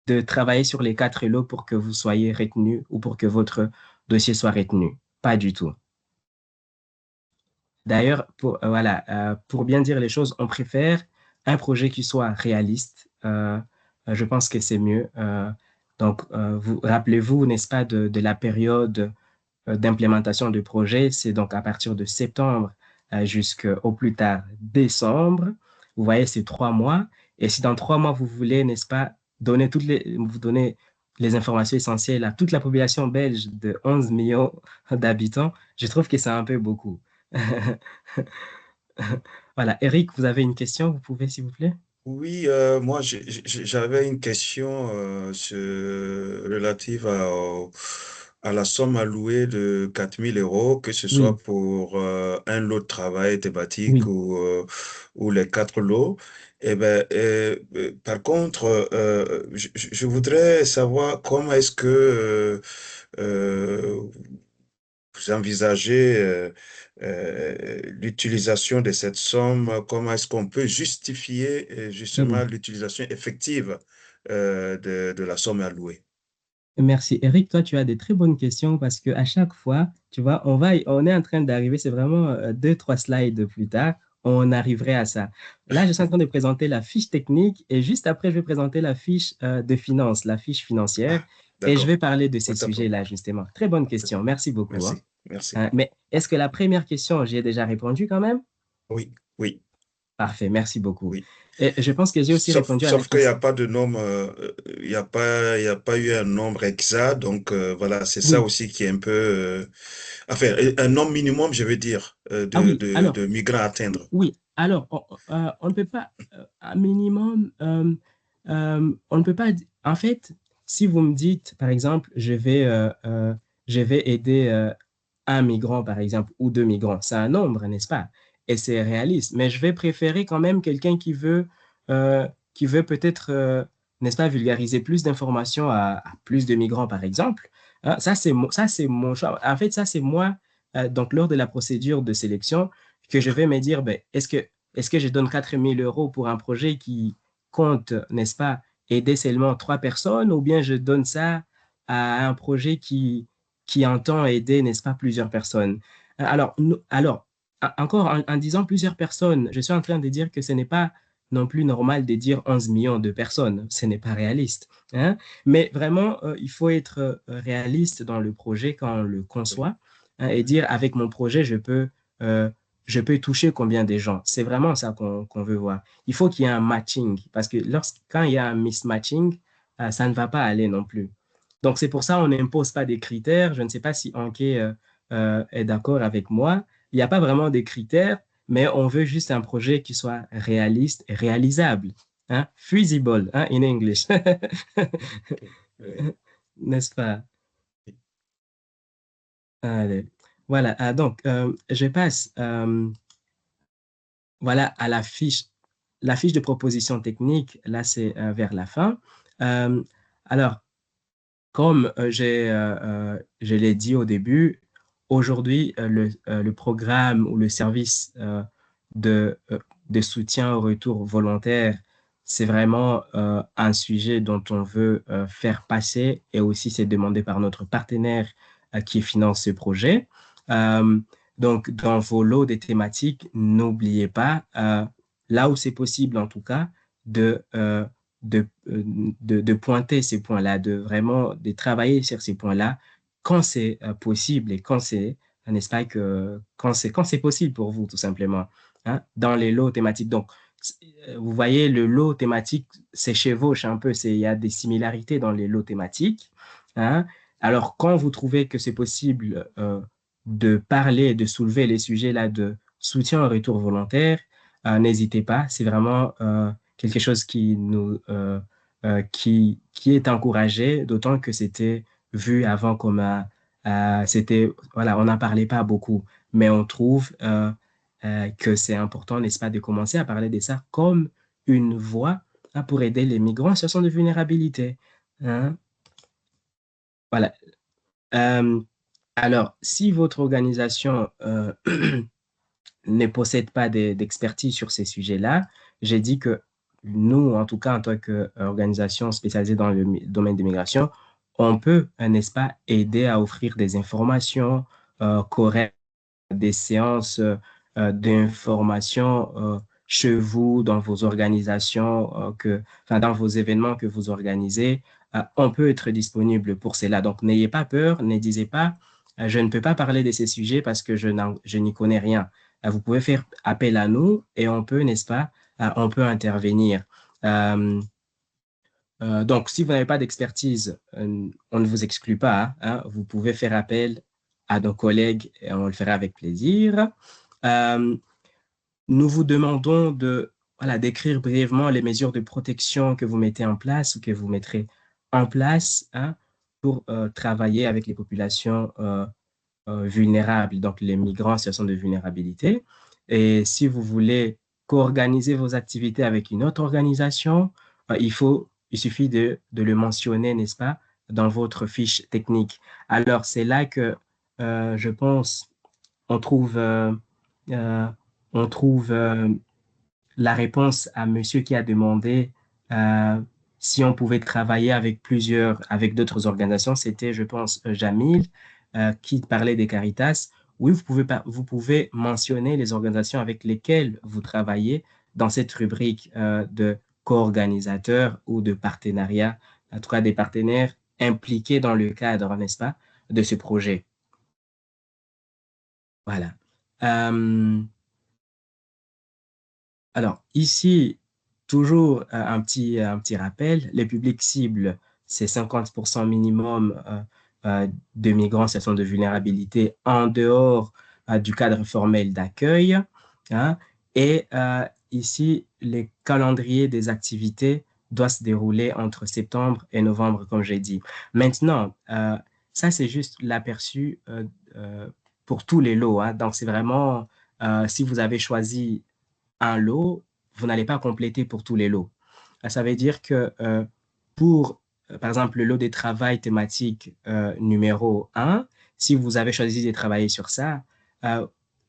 de travailler sur les 4 lots pour que vous soyez retenu ou pour que votre dossier soit retenu. Pas du tout. D'ailleurs, pour bien dire les choses, on préfère un projet qui soit réaliste. Je pense que c'est mieux. Donc, rappelez-vous, n'est-ce pas, de la période d'implémentation du projet. C'est donc à partir de septembre jusqu'au plus tard décembre. Vous voyez, c'est 3 mois. Et si dans 3 mois, vous voulez, n'est-ce pas, vous donner les informations essentielles à toute la population belge de 11 millions d'habitants, je trouve que c'est un peu beaucoup. Voilà, Eric, vous avez une question, vous pouvez, s'il vous plaît? Oui, moi j'avais une question relative à la somme allouée de 4 000 euros, que ce soit Oui, pour un lot de travail thématique oui, ou les 4 lots. Eh ben, par contre, je voudrais savoir comment est-ce que euh, vous envisagez l'utilisation de cette somme? Comment est-ce qu'on peut justifier très justement bien. l'utilisation effective de la somme allouée? Merci. Eric, toi, tu as des très bonnes questions parce que à chaque fois, tu vois, on est en train d'arriver, c'est vraiment 2, 3 slides plus tard, on arriverait à ça. Là, je suis en train de présenter la fiche technique et juste après, je vais présenter la fiche de finance, la fiche financière, Ah, et je vais d'accord. parler de ces Autant pour sujets-là, moi. justement. Très bonne Autant question. pour moi. Merci beaucoup, hein. Merci. Merci. Mais est-ce que la première question, j'y ai déjà répondu quand même? Oui, oui, Parfait, merci beaucoup. oui. Et je pense que j'ai aussi répondu à la Sauf qu'il n'y a question. pas de nombre, il y a pas eu un nombre exact, donc voilà, c'est ça Oui, aussi qui est un peu, enfin, un nombre minimum, je veux dire, ah oui, alors, de migrants à atteindre. oui, alors, on ne peut pas, un minimum, on ne peut pas, en fait, si vous me dites, par exemple, je vais aider un migrant, par exemple, ou 2 migrants, c'est un nombre, n'est-ce pas? Et c'est réaliste, mais je vais préférer quand même quelqu'un qui veut peut-être, n'est-ce pas, vulgariser plus d'informations à plus de migrants, par exemple. Hein, ça, c'est mon choix. En fait, ça, c'est moi, donc, lors de la procédure de sélection, que je vais me dire, ben, est-ce que je donne 4 000 euros pour un projet qui compte, n'est-ce pas, aider seulement 3 personnes, ou bien je donne ça à un projet qui entend aider, n'est-ce pas, plusieurs personnes. Alors, encore en disant plusieurs personnes, je suis en train de dire que ce n'est pas non plus normal de dire 11 millions de personnes. Ce n'est pas réaliste, hein. Mais vraiment, il faut être réaliste dans le projet quand on le Oui, conçoit, hein, et dire, avec mon projet, euh, je peux toucher combien de gens. C'est vraiment ça qu'on veut voir. Il faut qu'il y ait un matching, parce que quand il y a un mismatching, ça ne va pas aller non plus. Donc, c'est pour ça qu'on n'impose pas des critères. Je ne sais pas si Anké est d'accord avec moi. Il n'y a pas vraiment des critères, mais on veut juste un projet qui soit réaliste et réalisable. Hein? Feasible, hein, in English. ok. Oui. N'est-ce pas? Allez. Voilà, donc je passe voilà, à la fiche de proposition technique. Là, c'est vers la fin. Alors, comme je l'ai dit au début, aujourd'hui, le programme ou le service de soutien au retour volontaire, c'est vraiment un sujet dont on veut faire passer, et aussi c'est demandé par notre partenaire qui finance ce projet. Euh, donc, dans vos lots des thématiques, n'oubliez pas, là où c'est possible en tout cas, de, euh, de pointer ces points-là, de travailler sur ces points-là quand c'est possible et quand c'est, n'est-ce pas, quand c'est possible pour vous, tout simplement, hein, dans les lots thématiques. Donc, vous voyez, le lot thématique s'échevauche un peu, il y a des similarités dans les lots thématiques, hein. Alors, quand vous trouvez que c'est possible de parler et de soulever les sujets là de soutien au retour volontaire, n'hésitez pas, c'est vraiment quelque chose qui est encouragé, d'autant que c'était vu avant comme voilà, on n'en parlait pas beaucoup, mais on trouve que c'est important, n'est-ce pas, de commencer à parler de ça comme une voie hein, pour aider les migrants en situation de vulnérabilité. Hein. Voilà. Alors, si votre organisation ne possède pas d'expertise sur ces sujets-là, j'ai dit que nous, en tout cas, en tant qu'organisation spécialisée dans le domaine de migration, on peut, n'est-ce pas, aider à offrir des informations correctes, des séances d'information chez vous, dans vos organisations, enfin, dans vos événements que vous organisez. On peut être disponible pour cela. Donc, n'ayez pas peur, ne disez pas, je ne peux pas parler de ces sujets parce que je n'y connais rien. Vous pouvez faire appel à nous et on peut, n'est-ce pas, on peut intervenir. Donc, si vous n'avez pas d'expertise, on ne vous exclut pas. Hein. Vous pouvez faire appel à nos collègues et on le fera avec plaisir. Nous vous demandons d'écrire brièvement les mesures de protection que vous mettez en place ou que vous mettrez en place, hein, pour travailler avec les populations vulnérables, donc les migrants en situation de vulnérabilité. Et si vous voulez co-organiser vos activités avec une autre organisation, il suffit de le mentionner, n'est-ce pas, dans votre fiche technique. Alors, c'est là que je pense on trouve, la réponse à monsieur qui a demandé si on pouvait travailler avec d'autres organisations. C'était, je pense, Jamil qui parlait des Caritas. Oui, vous pouvez mentionner les organisations avec lesquelles vous travaillez dans cette rubrique de co-organisateurs ou de partenariat, en tout cas des partenaires impliqués dans le cadre, n'est-ce pas, de ce projet. Voilà. Alors, ici, toujours un petit rappel, les publics cibles, c'est 50% minimum de migrants en situation de vulnérabilité en dehors du cadre formel d'accueil. Hein, et ici, les calendriers des activités doivent se dérouler entre septembre et novembre, comme j'ai dit. Maintenant, ça, c'est juste l'aperçu pour tous les lots. Hein. Donc, c'est vraiment, si vous avez choisi un lot, vous n'allez pas compléter pour tous les lots. Ça veut dire que pour, par exemple, le lot de travail thématique numéro 1, si vous avez choisi de travailler sur ça,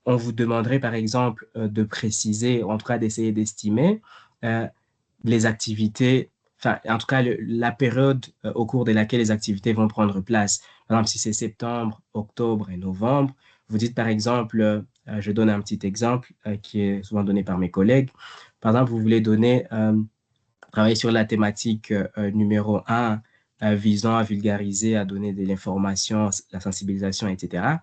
on vous demanderait, par exemple, de préciser, ou en tout cas d'essayer d'estimer les activités, enfin, en tout cas, la période au cours de laquelle les activités vont prendre place. Par exemple, si c'est septembre, octobre et novembre, vous dites, par exemple, je donne un petit exemple qui est souvent donné par mes collègues. Par exemple, vous voulez travailler sur la thématique numéro 1, visant à vulgariser, à donner de l'information, la sensibilisation, etc.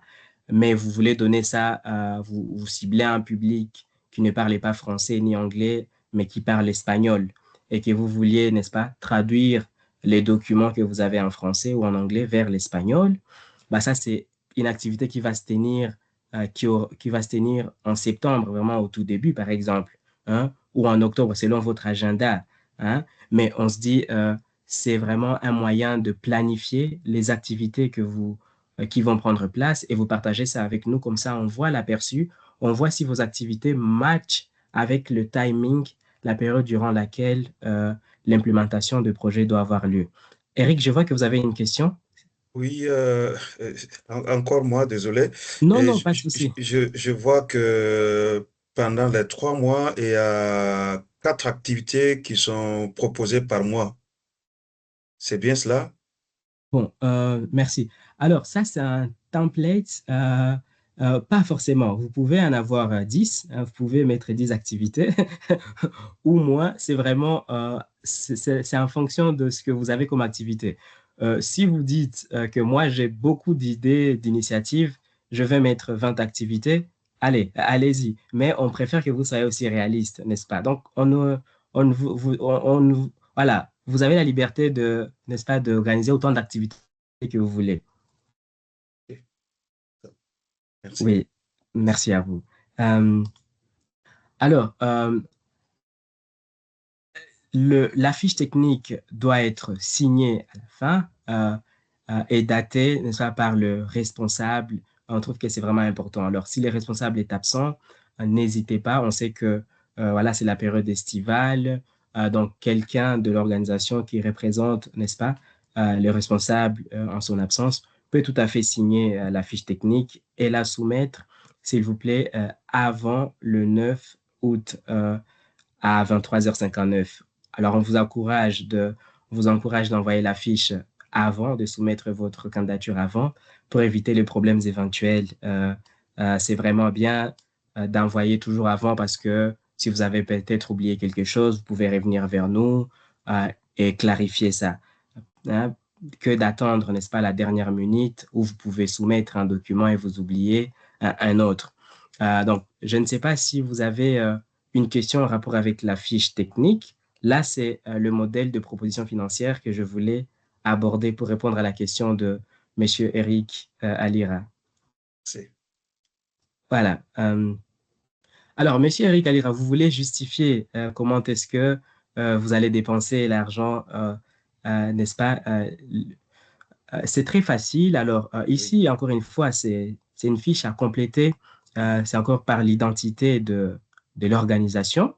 Mais vous voulez donner ça, vous ciblez un public qui ne parlait pas français ni anglais, mais qui parle espagnol, et que vous vouliez, n'est-ce pas, traduire les documents que vous avez en français ou en anglais vers l'espagnol. Bah, ça, c'est une activité qui va se tenir, qui va se tenir en septembre, vraiment au tout début, par exemple, hein, ou en octobre, selon votre agenda. Hein, mais on se dit, c'est vraiment un moyen de planifier les activités qui vont prendre place et vous partagez ça avec nous. Comme ça, on voit l'aperçu, on voit si vos activités matchent avec le timing, la période durant laquelle l'implémentation de projet doit avoir lieu. Eric, je vois que vous avez une question. Oui, encore moi, désolé. Non, Et non, pas de souci. je vois que pendant les 3 mois, il y a 4 activités qui sont proposées par mois. C'est bien cela? Bon, merci. Alors, ça, c'est un template, pas forcément. Vous pouvez en avoir 10, hein, vous pouvez mettre 10 activités ou moins. C'est vraiment, c'est en fonction de ce que vous avez comme activité. Si vous dites que moi, j'ai beaucoup d'idées, d'initiatives, je vais mettre 20 activités, allez-y. Mais on préfère que vous soyez aussi réaliste, n'est-ce pas? Donc, voilà, vous avez la liberté de, n'est-ce pas, d'organiser autant d'activités que vous voulez. Merci. Oui, merci à vous. Alors, la fiche technique doit être signée à la fin et datée, n'est-ce pas, par le responsable. On trouve que c'est vraiment important. Alors, si le responsable est absent, n'hésitez pas. On sait que voilà, c'est la période estivale. donc quelqu'un de l'organisation qui représente, n'est-ce pas, le responsable en son absence, peut tout à fait signer la fiche technique et la soumettre, s'il vous plaît, avant le 9 août à 23h59. Alors, on vous encourage d'envoyer la fiche avant, de soumettre votre candidature avant pour éviter les problèmes éventuels. C'est vraiment bien d'envoyer toujours avant parce que si vous avez peut-être oublié quelque chose, vous pouvez revenir vers nous et clarifier ça. Hein, que d'attendre, n'est-ce pas, la dernière minute où vous pouvez soumettre un document et vous oubliez un autre. Donc, je ne sais pas si vous avez une question en rapport avec la fiche technique. Là, c'est le modèle de proposition financière que je voulais aborder pour répondre à la question de M. Eric Alira. Voilà. Alors, M. Eric Alira, vous voulez justifier comment est-ce que vous allez dépenser l'argent, n'est-ce pas? C'est très facile. Alors, ici, encore une fois, c'est une fiche à compléter. C'est encore par l'identité de l'organisation.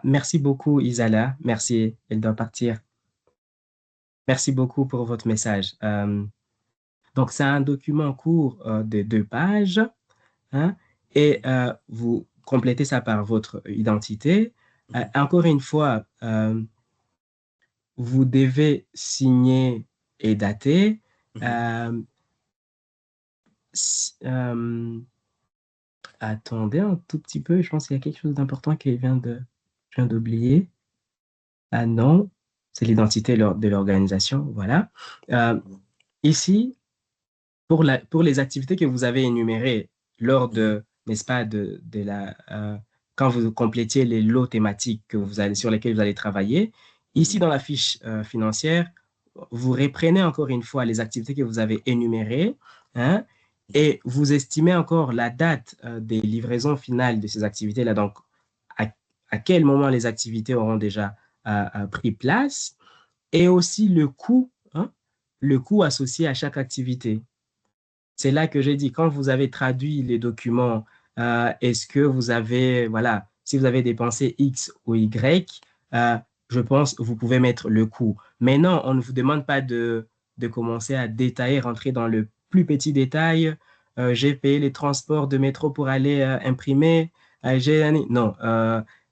Merci beaucoup, Isala. Merci, elle doit partir. Merci beaucoup pour votre message. Donc, c'est un document court de 2 pages, hein, et vous complétez ça par votre identité. Encore une fois, vous devez signer et dater. Attendez un tout petit peu, je pense qu'il y a quelque chose d'important que je viens d'oublier. Ah non, c'est l'identité de l'organisation, voilà. Ici, pour les activités que vous avez énumérées lors de, n'est-ce pas, quand vous complétiez les lots thématiques sur lesquels vous allez travailler, ici dans la fiche financière, vous reprenez encore une fois les activités que vous avez énumérées, hein, et vous estimez encore la date des livraisons finales de ces activités-là, donc à quel moment les activités auront déjà pris place, et aussi le coût associé à chaque activité. C'est là que j'ai dit, quand vous avez traduit les documents, est-ce que vous avez, voilà, si vous avez dépensé X ou Y, je pense que vous pouvez mettre le coût. Mais non, on ne vous demande pas de commencer à détailler, rentrer dans le plus petit détail. J'ai payé les transports de métro pour aller imprimer. Non,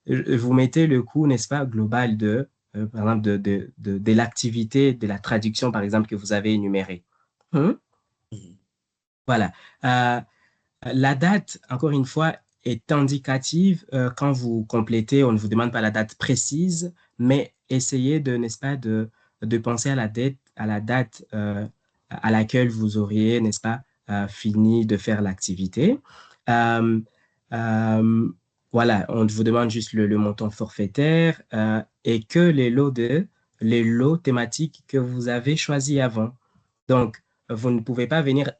vous mettez le coût, n'est-ce pas, global par exemple, de l'activité, de la traduction, par exemple, que vous avez énumérée. Voilà. La date, encore une fois, est indicative. Quand vous complétez, on ne vous demande pas la date précise, mais essayez n'est-ce pas, de penser à la date à laquelle vous auriez, n'est-ce pas, fini de faire l'activité. Voilà, on vous demande juste le montant forfaitaire et que les lots thématiques que vous avez choisis avant. Donc, vous ne pouvez pas venir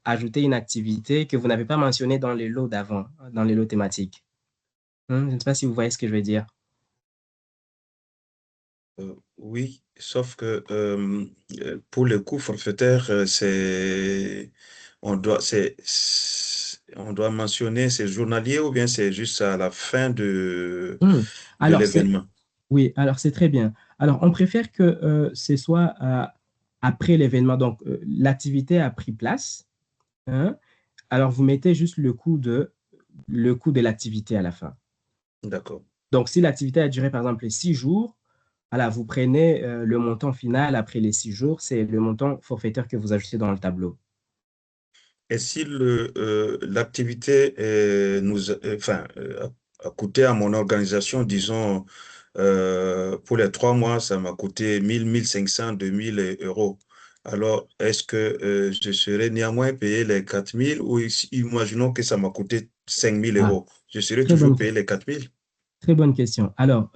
ajouter une activité que vous n'avez pas mentionnée dans les lots d'avant, dans les lots thématiques. Je ne sais pas si vous voyez ce que je veux dire. Oui, sauf que pour le coût forfaitaire, on doit mentionner c'est journalier ou bien c'est juste à la fin de l'événement? Oui, alors c'est très bien. Alors, on préfère que ce soit après l'événement. Donc, l'activité a pris place. Hein? Alors, vous mettez juste le coût de l'activité à la fin. D'accord. Donc, si l'activité a duré, par exemple, 6 jours, voilà, vous prenez le montant final après les 6 jours, c'est le montant forfaitaire que vous ajoutez dans le tableau. Et si l'activité a coûté à mon organisation, disons, pour les 3 mois, ça m'a coûté 1 000, 1 500, 2 000 euros. Alors, est-ce que je serai néanmoins payé les 4 000 ou imaginons que ça m'a coûté 5 000 euros? Je serai toujours payé les 4 000? Très bonne question. Alors,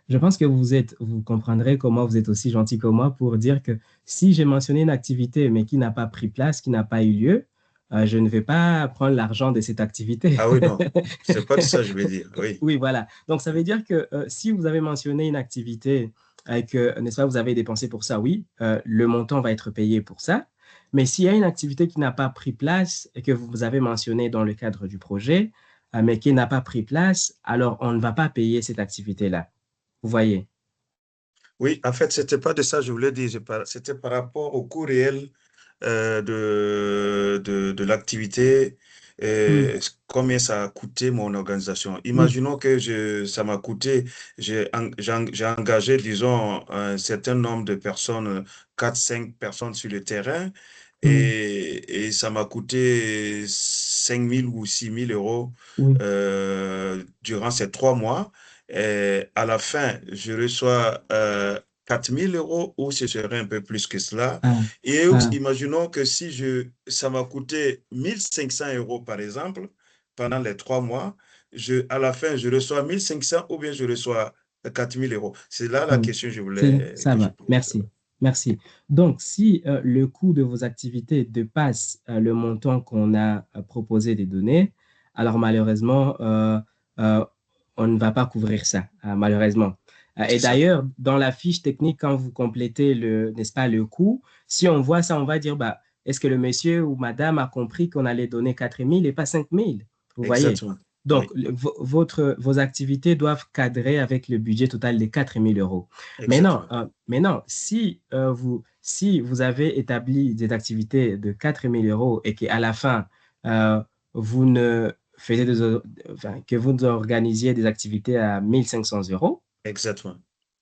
je pense que vous comprendrez comment vous êtes aussi gentil que moi pour dire que si j'ai mentionné une activité mais qui n'a pas pris place, qui n'a pas eu lieu, je ne vais pas prendre l'argent de cette activité. Ah oui, non, c'est pas ça que je veux dire. Oui. Oui, voilà. Donc, ça veut dire que si vous avez mentionné une activité et que, n'est-ce pas, vous avez dépensé pour ça, oui, le montant va être payé pour ça. Mais s'il y a une activité qui n'a pas pris place et que vous avez mentionné dans le cadre du projet, mais qui n'a pas pris place, alors on ne va pas payer cette activité-là. Vous voyez? Oui, en fait, c'était pas de ça que je voulais dire. C'était par rapport au coût réel de l'activité, Hmm. combien ça a coûté mon organisation. Oui. Imaginons que ça m'a coûté, j'ai engagé, disons, un certain nombre de personnes, 4, 5 personnes sur le terrain, Hmm. et ça m'a coûté 5 000 ou 6 000 € Oui. durant ces 3 mois. Et à la fin, je reçois 4 000 € ou ce serait un peu plus que cela. Ah, Et ah, imaginons que si ça m'a coûté 1 500 € par exemple pendant les 3 mois, à la fin, je reçois 1 500 ou bien je reçois 4 000 €. C'est là la oui. question que je voulais Ça que je va. pose. Merci. Merci. Donc, si le coût de vos activités dépasse le montant qu'on a proposé de donner, alors malheureusement, euh, on ne va pas couvrir ça, malheureusement. Et C'est ça. d'ailleurs, dans la fiche technique, quand vous complétez n'est-ce pas, le coût, si on voit ça, on va dire, bah, est-ce que le monsieur ou madame a compris qu'on allait donner 4 000 et pas 5 000? Vous voyez? Exactement. Donc, Oui, vos activités doivent cadrer avec le budget total de 4 000 €. exactement. Maintenant, si vous avez établi des activités de 4 000 € et qu'à la fin, vous ne faisiez enfin, que vous organisiez des activités à 1 500 €, Exactement.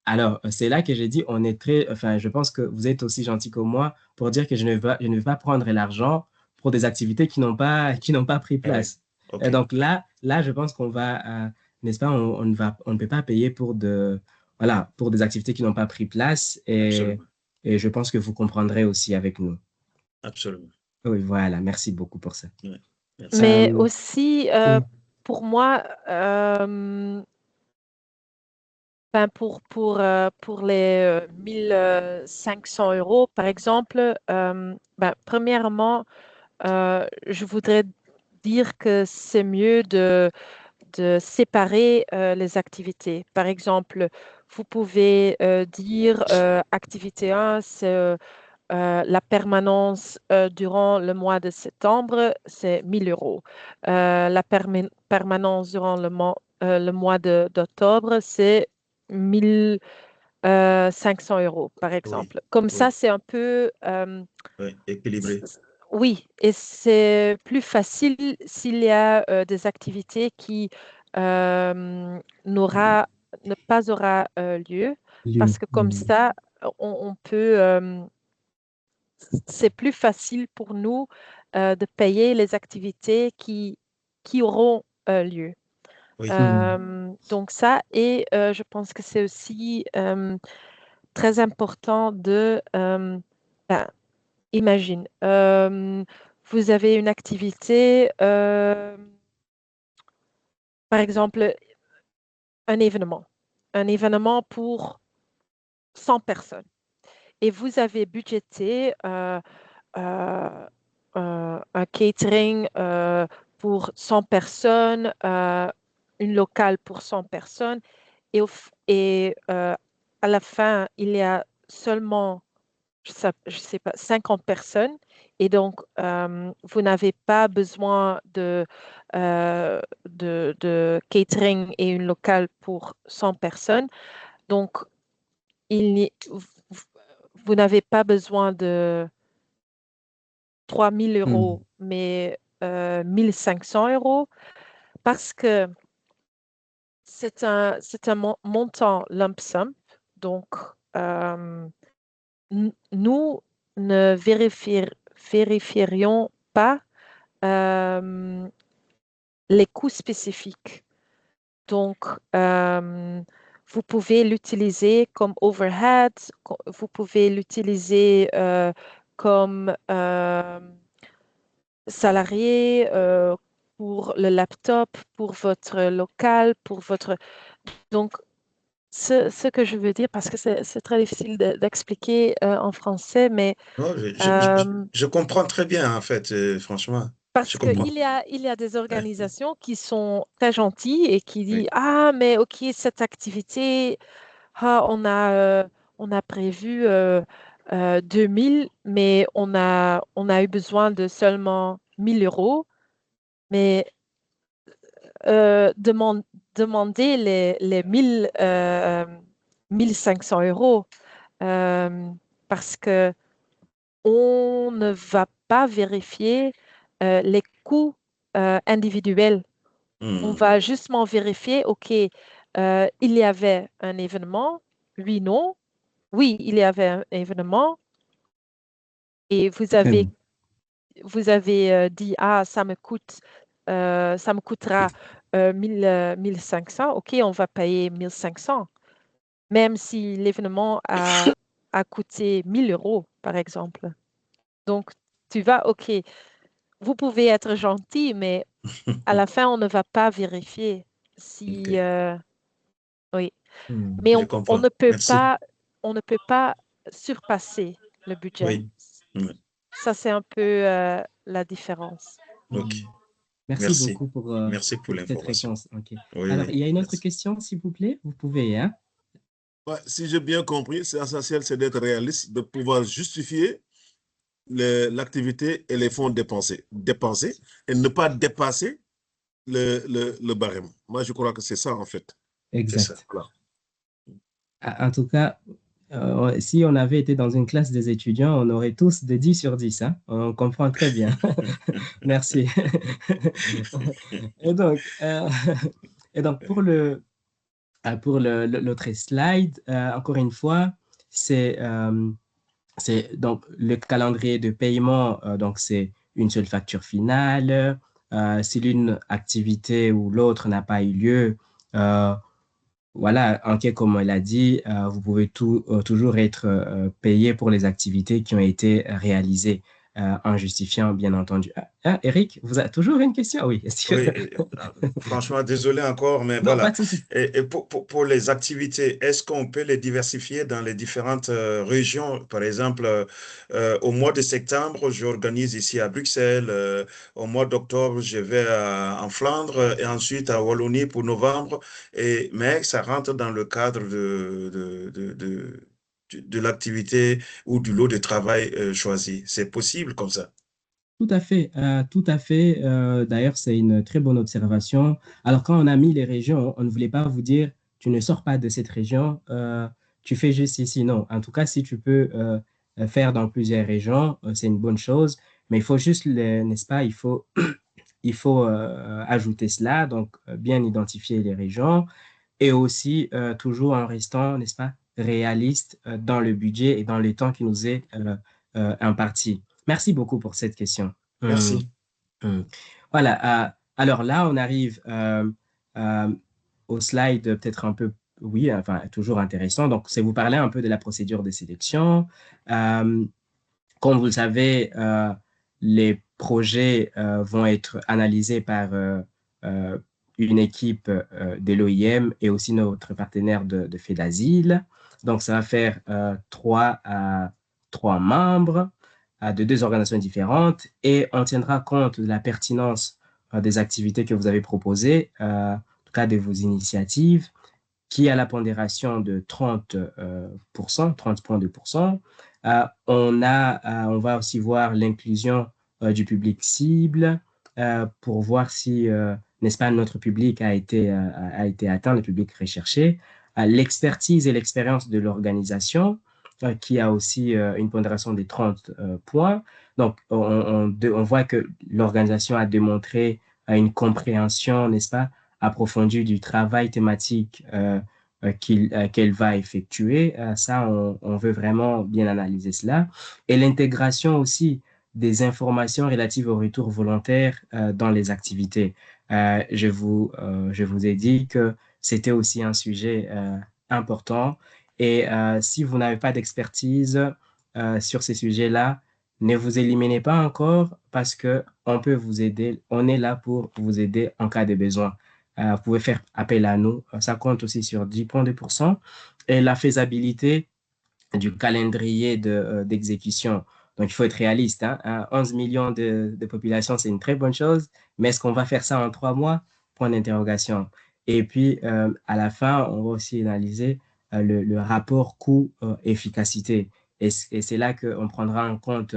alors c'est là que j'ai dit, enfin, je pense que vous êtes aussi gentil que moi pour dire que je ne vais pas prendre l'argent pour des activités qui n'ont pas pris Ah oui. place. Et OK. donc là, je pense qu'on va, n'est-ce pas, on ne peut pas payer voilà, pour des activités qui n'ont pas pris place Absolument. et je pense que vous comprendrez aussi avec nous. Absolument. Oui, voilà, merci beaucoup pour ça. Oui. Merci. Mais Euh, aussi, oui, pour moi, ben pour les 1 500 €, par exemple, ben, premièrement, je voudrais dire que c'est mieux de séparer les activités. Par exemple, vous pouvez dire activité 1, c'est la permanence durant le mois de septembre, c'est 1 000 €. La permanence durant le mois d'octobre, c'est 1 500 € par Oui. exemple. Comme ça, Oui. c'est un peu, Oui. Équilibré. oui, et c'est plus facile s'il y a des activités qui ne pas aura lieu, lieu. parce que comme ça, on peut, c'est plus facile pour nous de payer les activités qui auront lieu. Oui. Donc ça, et je pense que c'est aussi très important ben, imagine, vous avez une activité, par exemple, un événement pour 100 personnes, et vous avez budgété euh, un catering pour 100 personnes, une locale pour 100 personnes, et à la fin, il y a seulement, je sais pas, 50 personnes, et donc vous n'avez pas besoin de catering et une locale pour 100 personnes. Donc, il n'y- vous n'avez pas besoin de 3 000 €, mais 1 500 € parce que c'est un montant lump sum. Donc, euh, nous ne vérifierions pas euh, les coûts spécifiques. Donc, vous pouvez l'utiliser comme overhead, vous pouvez l'utiliser comme salarié pour le laptop, pour votre local, pour votre... Donc, ce que je veux dire, parce que c'est très difficile d'expliquer en français, mais Non, euh, je comprends très bien, en fait, franchement. Je parce comprends. qu'il y a des Ouais. organisations qui sont très gentilles et qui disent, Oui. ah, mais OK, cette activité, ah, on a prévu 2000, mais on a eu besoin de seulement 1 000 €. Mais demander les 1500 euros parce que on ne va pas vérifier les coûts individuels. On va justement vérifier, OK, il y avait un événement, oui, non. Oui, il y avait un événement et vous avez dit, ah, ça me coûtera 1500. OK, on va payer 1500, même si l'événement a coûté 1000 euros, par exemple. Donc, tu vas, OK, vous pouvez être gentil, mais à la fin, on ne va pas vérifier si... oui. Mais Je on comprends. ne peut Merci. pas surpasser le budget. Oui. Ça, c'est un peu la différence. OK. Merci beaucoup pour Merci pour cette l'information. réponse. OK. Oui, Alors, il y a une autre merci. question, s'il vous plaît? Vous pouvez, hein? Ouais, si j'ai bien compris, c'est essentiel, c'est d'être réaliste, de pouvoir justifier l'activité et les fonds dépensés et ne pas dépasser le barème. Moi, je crois que c'est ça, en fait. C'est ça. Exact. Voilà. En tout cas, si on avait été dans une classe des étudiants, on aurait tous des 10 sur 10, hein? On comprend très bien. Merci. Et donc, pour l'autre slide, encore une fois, c'est donc le calendrier de paiement. Donc, c'est une seule facture finale. Si l'une activité ou l'autre n'a pas eu lieu, voilà, en cas comme elle a dit, vous pouvez toujours être payé pour les activités qui ont été réalisées en justifiant, bien entendu. Eric, vous avez toujours une question? Oui. Oui, franchement, désolé encore, mais Non, pas voilà. de souci. Et pour les activités, est-ce qu'on peut les diversifier dans les différentes régions? Par exemple, au mois de septembre, j'organise ici à Bruxelles. Au mois d'octobre, je vais en Flandre et ensuite à Wallonie pour novembre. Mais ça rentre dans le cadre de l'activité ou du lot de travail choisi. C'est possible comme ça? Tout à fait, tout à fait. D'ailleurs, c'est une très bonne observation. Alors, quand on a mis les régions, on ne voulait pas vous dire, tu ne sors pas de cette région, tu fais juste ici. Non, en tout cas, si tu peux faire dans plusieurs régions, c'est une bonne chose. Mais il faut juste, n'est-ce pas, il faut ajouter cela, donc bien identifier les régions et aussi toujours en restant, n'est-ce pas, réaliste dans le budget et dans le temps qui nous est imparti. Merci beaucoup pour cette question. Merci. Voilà. Alors là, on arrive au slide peut-être un peu, oui, enfin, toujours intéressant. Donc, c'est vous parler un peu de la procédure de sélection. Comme vous le savez, les projets vont être analysés par une équipe de l'OIM et aussi notre partenaire de FEDASIL. Donc, ça va faire 3 membres de 2 organisations différentes et on tiendra compte de la pertinence des activités que vous avez proposées, en tout cas de vos initiatives, qui a la pondération de 30,2%. On va aussi voir l'inclusion du public cible pour voir si, n'est-ce pas, notre public a été atteint, le public recherché. L'expertise et l'expérience de l'organisation qui a aussi une pondération de 30 points. Donc, on voit que l'organisation a démontré une compréhension, n'est-ce pas, approfondie du travail thématique qu'elle va effectuer. Ça, on veut vraiment bien analyser cela. Et l'intégration aussi des informations relatives au retour volontaire dans les activités. Je vous ai dit que c'était aussi un sujet important. Et si vous n'avez pas d'expertise sur ces sujets-là, ne vous éliminez pas encore parce qu'on peut vous aider. On est là pour vous aider en cas de besoin. Vous pouvez faire appel à nous. Ça compte aussi sur 10,2%. Et la faisabilité du calendrier d'exécution. Donc, il faut être réaliste. 11 millions de population, c'est une très bonne chose. Mais est-ce qu'on va faire ça en 3 mois? Point d'interrogation. Et puis, à la fin, on va aussi analyser le rapport coût-efficacité. Et c'est là qu'on prendra en compte,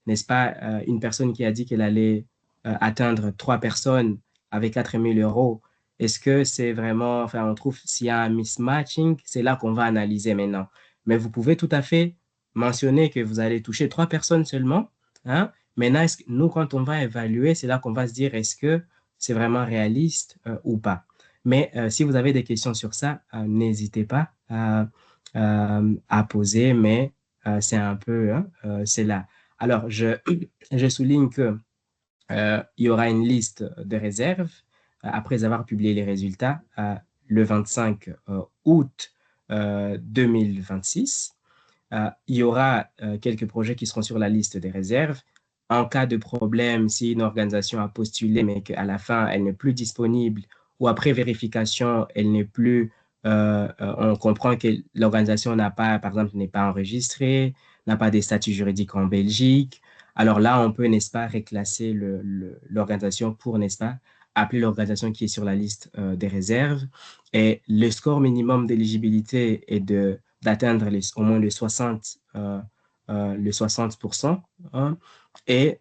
n'est-ce pas, une personne qui a dit qu'elle allait atteindre 3 personnes avec 4 000 €, est-ce que c'est vraiment, enfin, on trouve s'il y a un mismatching, c'est là qu'on va analyser maintenant. Mais vous pouvez tout à fait mentionner que vous allez toucher 3 personnes seulement. Hein? Maintenant, nous, quand on va évaluer, c'est là qu'on va se dire est-ce que c'est vraiment réaliste ou pas. Mais si vous avez des questions sur ça, n'hésitez pas à poser, mais c'est un peu, hein, c'est là. Alors, je souligne que il y aura une liste de réserves après avoir publié les résultats le 25 août 2026. Il y aura quelques projets qui seront sur la liste des réserves. En cas de problème, si une organisation a postulé, mais qu'à la fin, elle n'est plus disponible, ou après vérification, elle n'est plus, on comprend que l'organisation n'a pas, par exemple, n'est pas enregistrée, n'a pas des statuts juridiques en Belgique. Alors là, on peut, n'est-ce pas, réclasser l'organisation pour, n'est-ce pas, appeler l'organisation qui est sur la liste des réserves. Et le score minimum d'éligibilité est d'atteindre au moins le 60%. Hein, et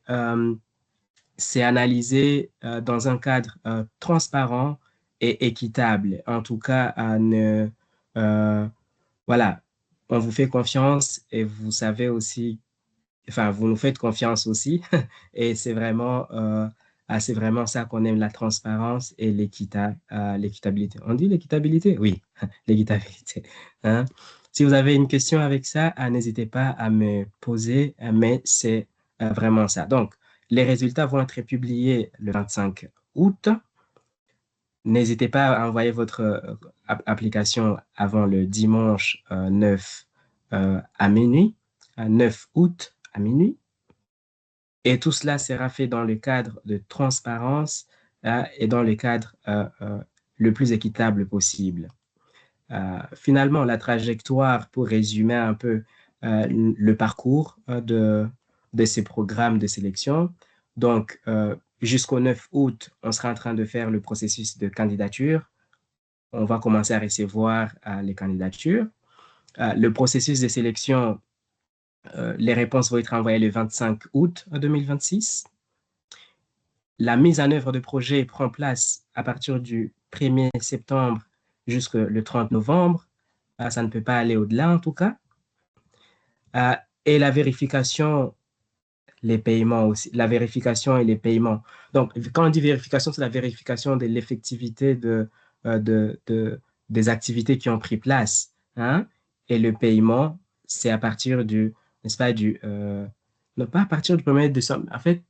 c'est analysé dans un cadre transparent et équitable. En tout cas, voilà, on vous fait confiance et vous savez aussi, enfin, vous nous faites confiance aussi. Et c'est vraiment ça qu'on aime, la transparence et l'équitabilité. On dit l'équitabilité? Oui, l'équitabilité. Hein? Si vous avez une question avec ça, n'hésitez pas à me poser, mais c'est vraiment ça. Donc, les résultats vont être publiés le 25 août. N'hésitez pas à envoyer votre application avant le dimanche 9 à minuit, 9 août à minuit. Et tout cela sera fait dans le cadre de transparence et dans le cadre le plus équitable possible. Finalement, la trajectoire, pour résumer un peu le parcours de ces programmes de sélection. Donc, jusqu'au 9 août, on sera en train de faire le processus de candidature. On va commencer à recevoir les candidatures. Le processus de sélection, les réponses vont être envoyées le 25 août 2026. La mise en œuvre de projet prend place à partir du 1er septembre jusqu'au 30 novembre. Ça ne peut pas aller au-delà, en tout cas. Et la vérification, les paiements aussi, la vérification et les paiements. Donc, quand on dit vérification, c'est la vérification de l'effectivité des activités qui ont pris place. Hein? Et le paiement, c'est à partir n'est-ce pas, non, pas à partir du 1er décembre. En fait,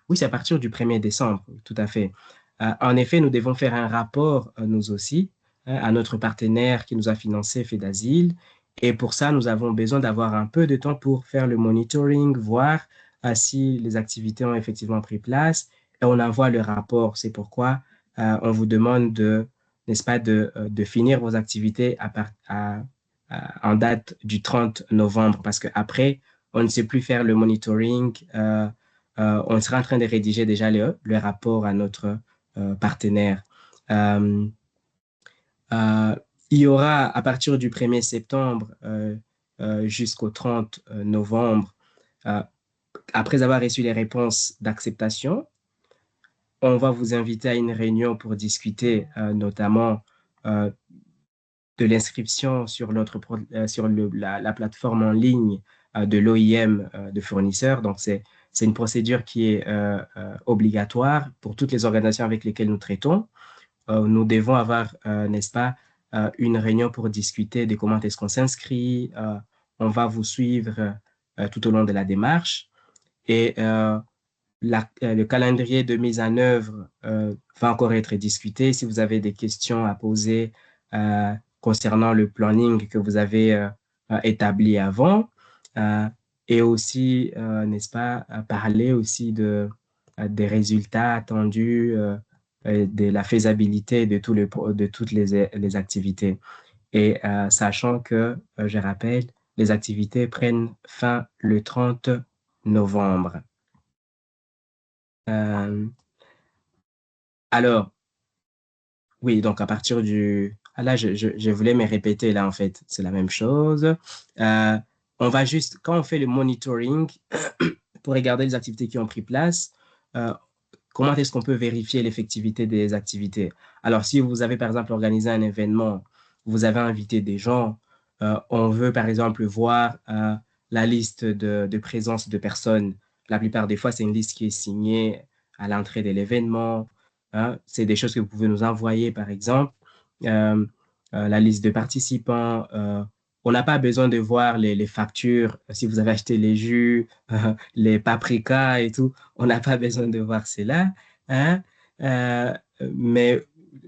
oui, c'est à partir du 1er décembre, tout à fait. En effet, nous devons faire un rapport, nous aussi, à notre partenaire qui nous a financé, FEDASIL. Et pour ça, nous avons besoin d'avoir un peu de temps pour faire le monitoring, voir si les activités ont effectivement pris place. Et on envoie le rapport. C'est pourquoi on vous demande n'est-ce pas, de finir vos activités en date du 30 novembre. Parce qu'après, on ne sait plus faire le monitoring. On sera en train de rédiger déjà le rapport à notre partenaire. Il y aura à partir du 1er septembre jusqu'au 30 novembre, après avoir reçu les réponses d'acceptation, on va vous inviter à une réunion pour discuter notamment de l'inscription sur la plateforme en ligne de l'OIM de fournisseurs. Donc, c'est une procédure qui est obligatoire pour toutes les organisations avec lesquelles nous traitons. Nous devons avoir, n'est-ce pas, une réunion pour discuter de comment est-ce qu'on s'inscrit. On va vous suivre tout au long de la démarche. Et le calendrier de mise en œuvre va encore être discuté. Si vous avez des questions à poser concernant le planning que vous avez établi avant, et aussi, n'est-ce pas, parler aussi des résultats attendus, de la faisabilité de toutes les activités. Et sachant que, je rappelle, les activités prennent fin le 30 novembre. Alors, oui, donc à partir du... Ah là, je voulais me répéter, là, en fait, c'est la même chose. On va quand on fait le monitoring, pour regarder les activités qui ont pris place, comment est-ce qu'on peut vérifier l'effectivité des activités? Alors, si vous avez, par exemple, organisé un événement, vous avez invité des gens, on veut, par exemple, voir la liste de présence de personnes. La plupart des fois, c'est une liste qui est signée à l'entrée de l'événement. Hein. C'est des choses que vous pouvez nous envoyer, par exemple. La liste de participants. On n'a pas besoin de voir les factures, si vous avez acheté les jus, les paprikas et tout. On n'a pas besoin de voir cela. Hein? Euh, mais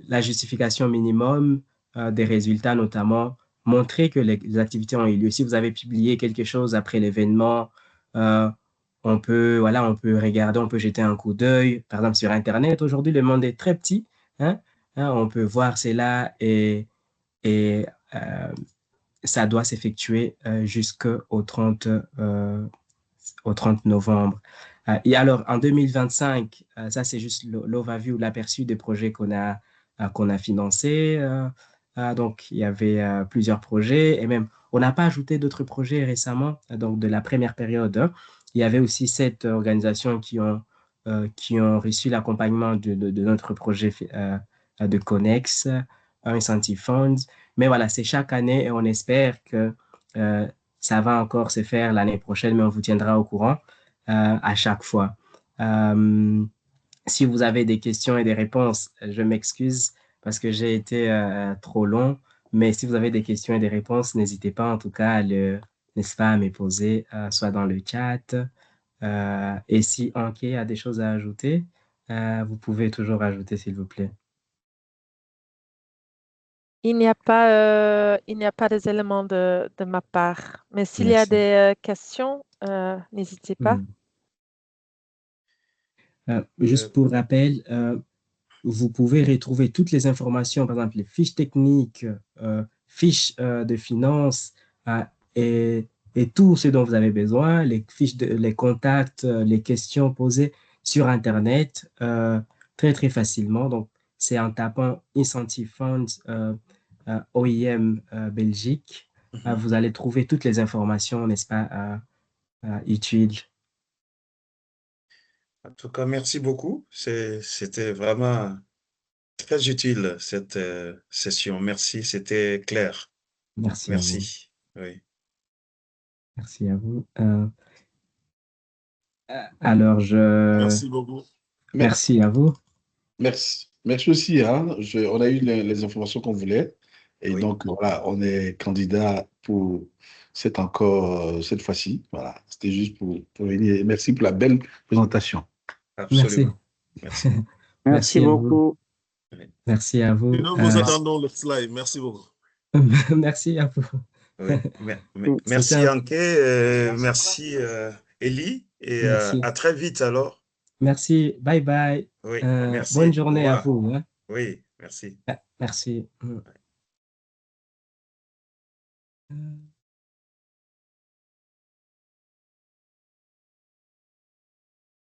la justification minimum des résultats, notamment, montrer que les activités ont eu lieu. Si vous avez publié quelque chose après l'événement, voilà, on peut regarder, on peut jeter un coup d'œil. Par exemple, sur Internet, aujourd'hui, le monde est très petit. Hein? On peut voir cela et ça doit s'effectuer jusqu'au 30, au 30 novembre. Et alors, en 2025, ça c'est juste l'overview, l'aperçu des projets qu'on a financés. Donc, il y avait plusieurs projets et même, on n'a pas ajouté d'autres projets récemment. Donc, de la première période, hein. Il y avait aussi 7 organisations qui ont reçu l'accompagnement de notre projet de Connex, Incentive Funds. Mais voilà, c'est chaque année et on espère que ça va encore se faire l'année prochaine, mais on vous tiendra au courant à chaque fois. Si vous avez des questions et des réponses, je m'excuse parce que j'ai été trop long, mais si vous avez des questions et des réponses, n'hésitez pas en tout cas n'est-ce pas, à me poser, soit dans le chat. Et si Anké a des choses à ajouter, vous pouvez toujours ajouter, s'il vous plaît. Il n'y a pas des éléments de ma part. Mais s'il y a Merci. des questions, n'hésitez pas. Juste pour rappel, vous pouvez retrouver toutes les informations, par exemple les fiches techniques, fiches de finances et, et tout ce dont vous avez besoin, les fiches, les contacts, les questions posées sur Internet très, très facilement. Donc, c'est en tapant Incentive Funds OIM Belgique. Vous allez trouver toutes les informations, n'est-ce pas, utiles. En tout cas, merci beaucoup. C'était vraiment très utile cette session. Merci, c'était clair. Merci à vous. Merci. Oui. Merci à vous. Alors, Merci beaucoup. merci à vous. Merci. Merci aussi. Hein. On a eu les informations qu'on voulait. Et Oui. donc, voilà, on est candidat pour cette fois-ci. Voilà, c'était juste pour venir. Merci pour la belle présentation. Absolument. Merci. Merci Merci à vous. beaucoup. Merci à vous. Et nous vous attendons le slide. Merci beaucoup. Merci à vous. Oui. Merci C'était Anké, merci Elie et Merci. à très vite alors. Merci. Bye bye. Oui, Bonne merci. journée Au à revoir. vous. Hein. Oui, merci. Merci.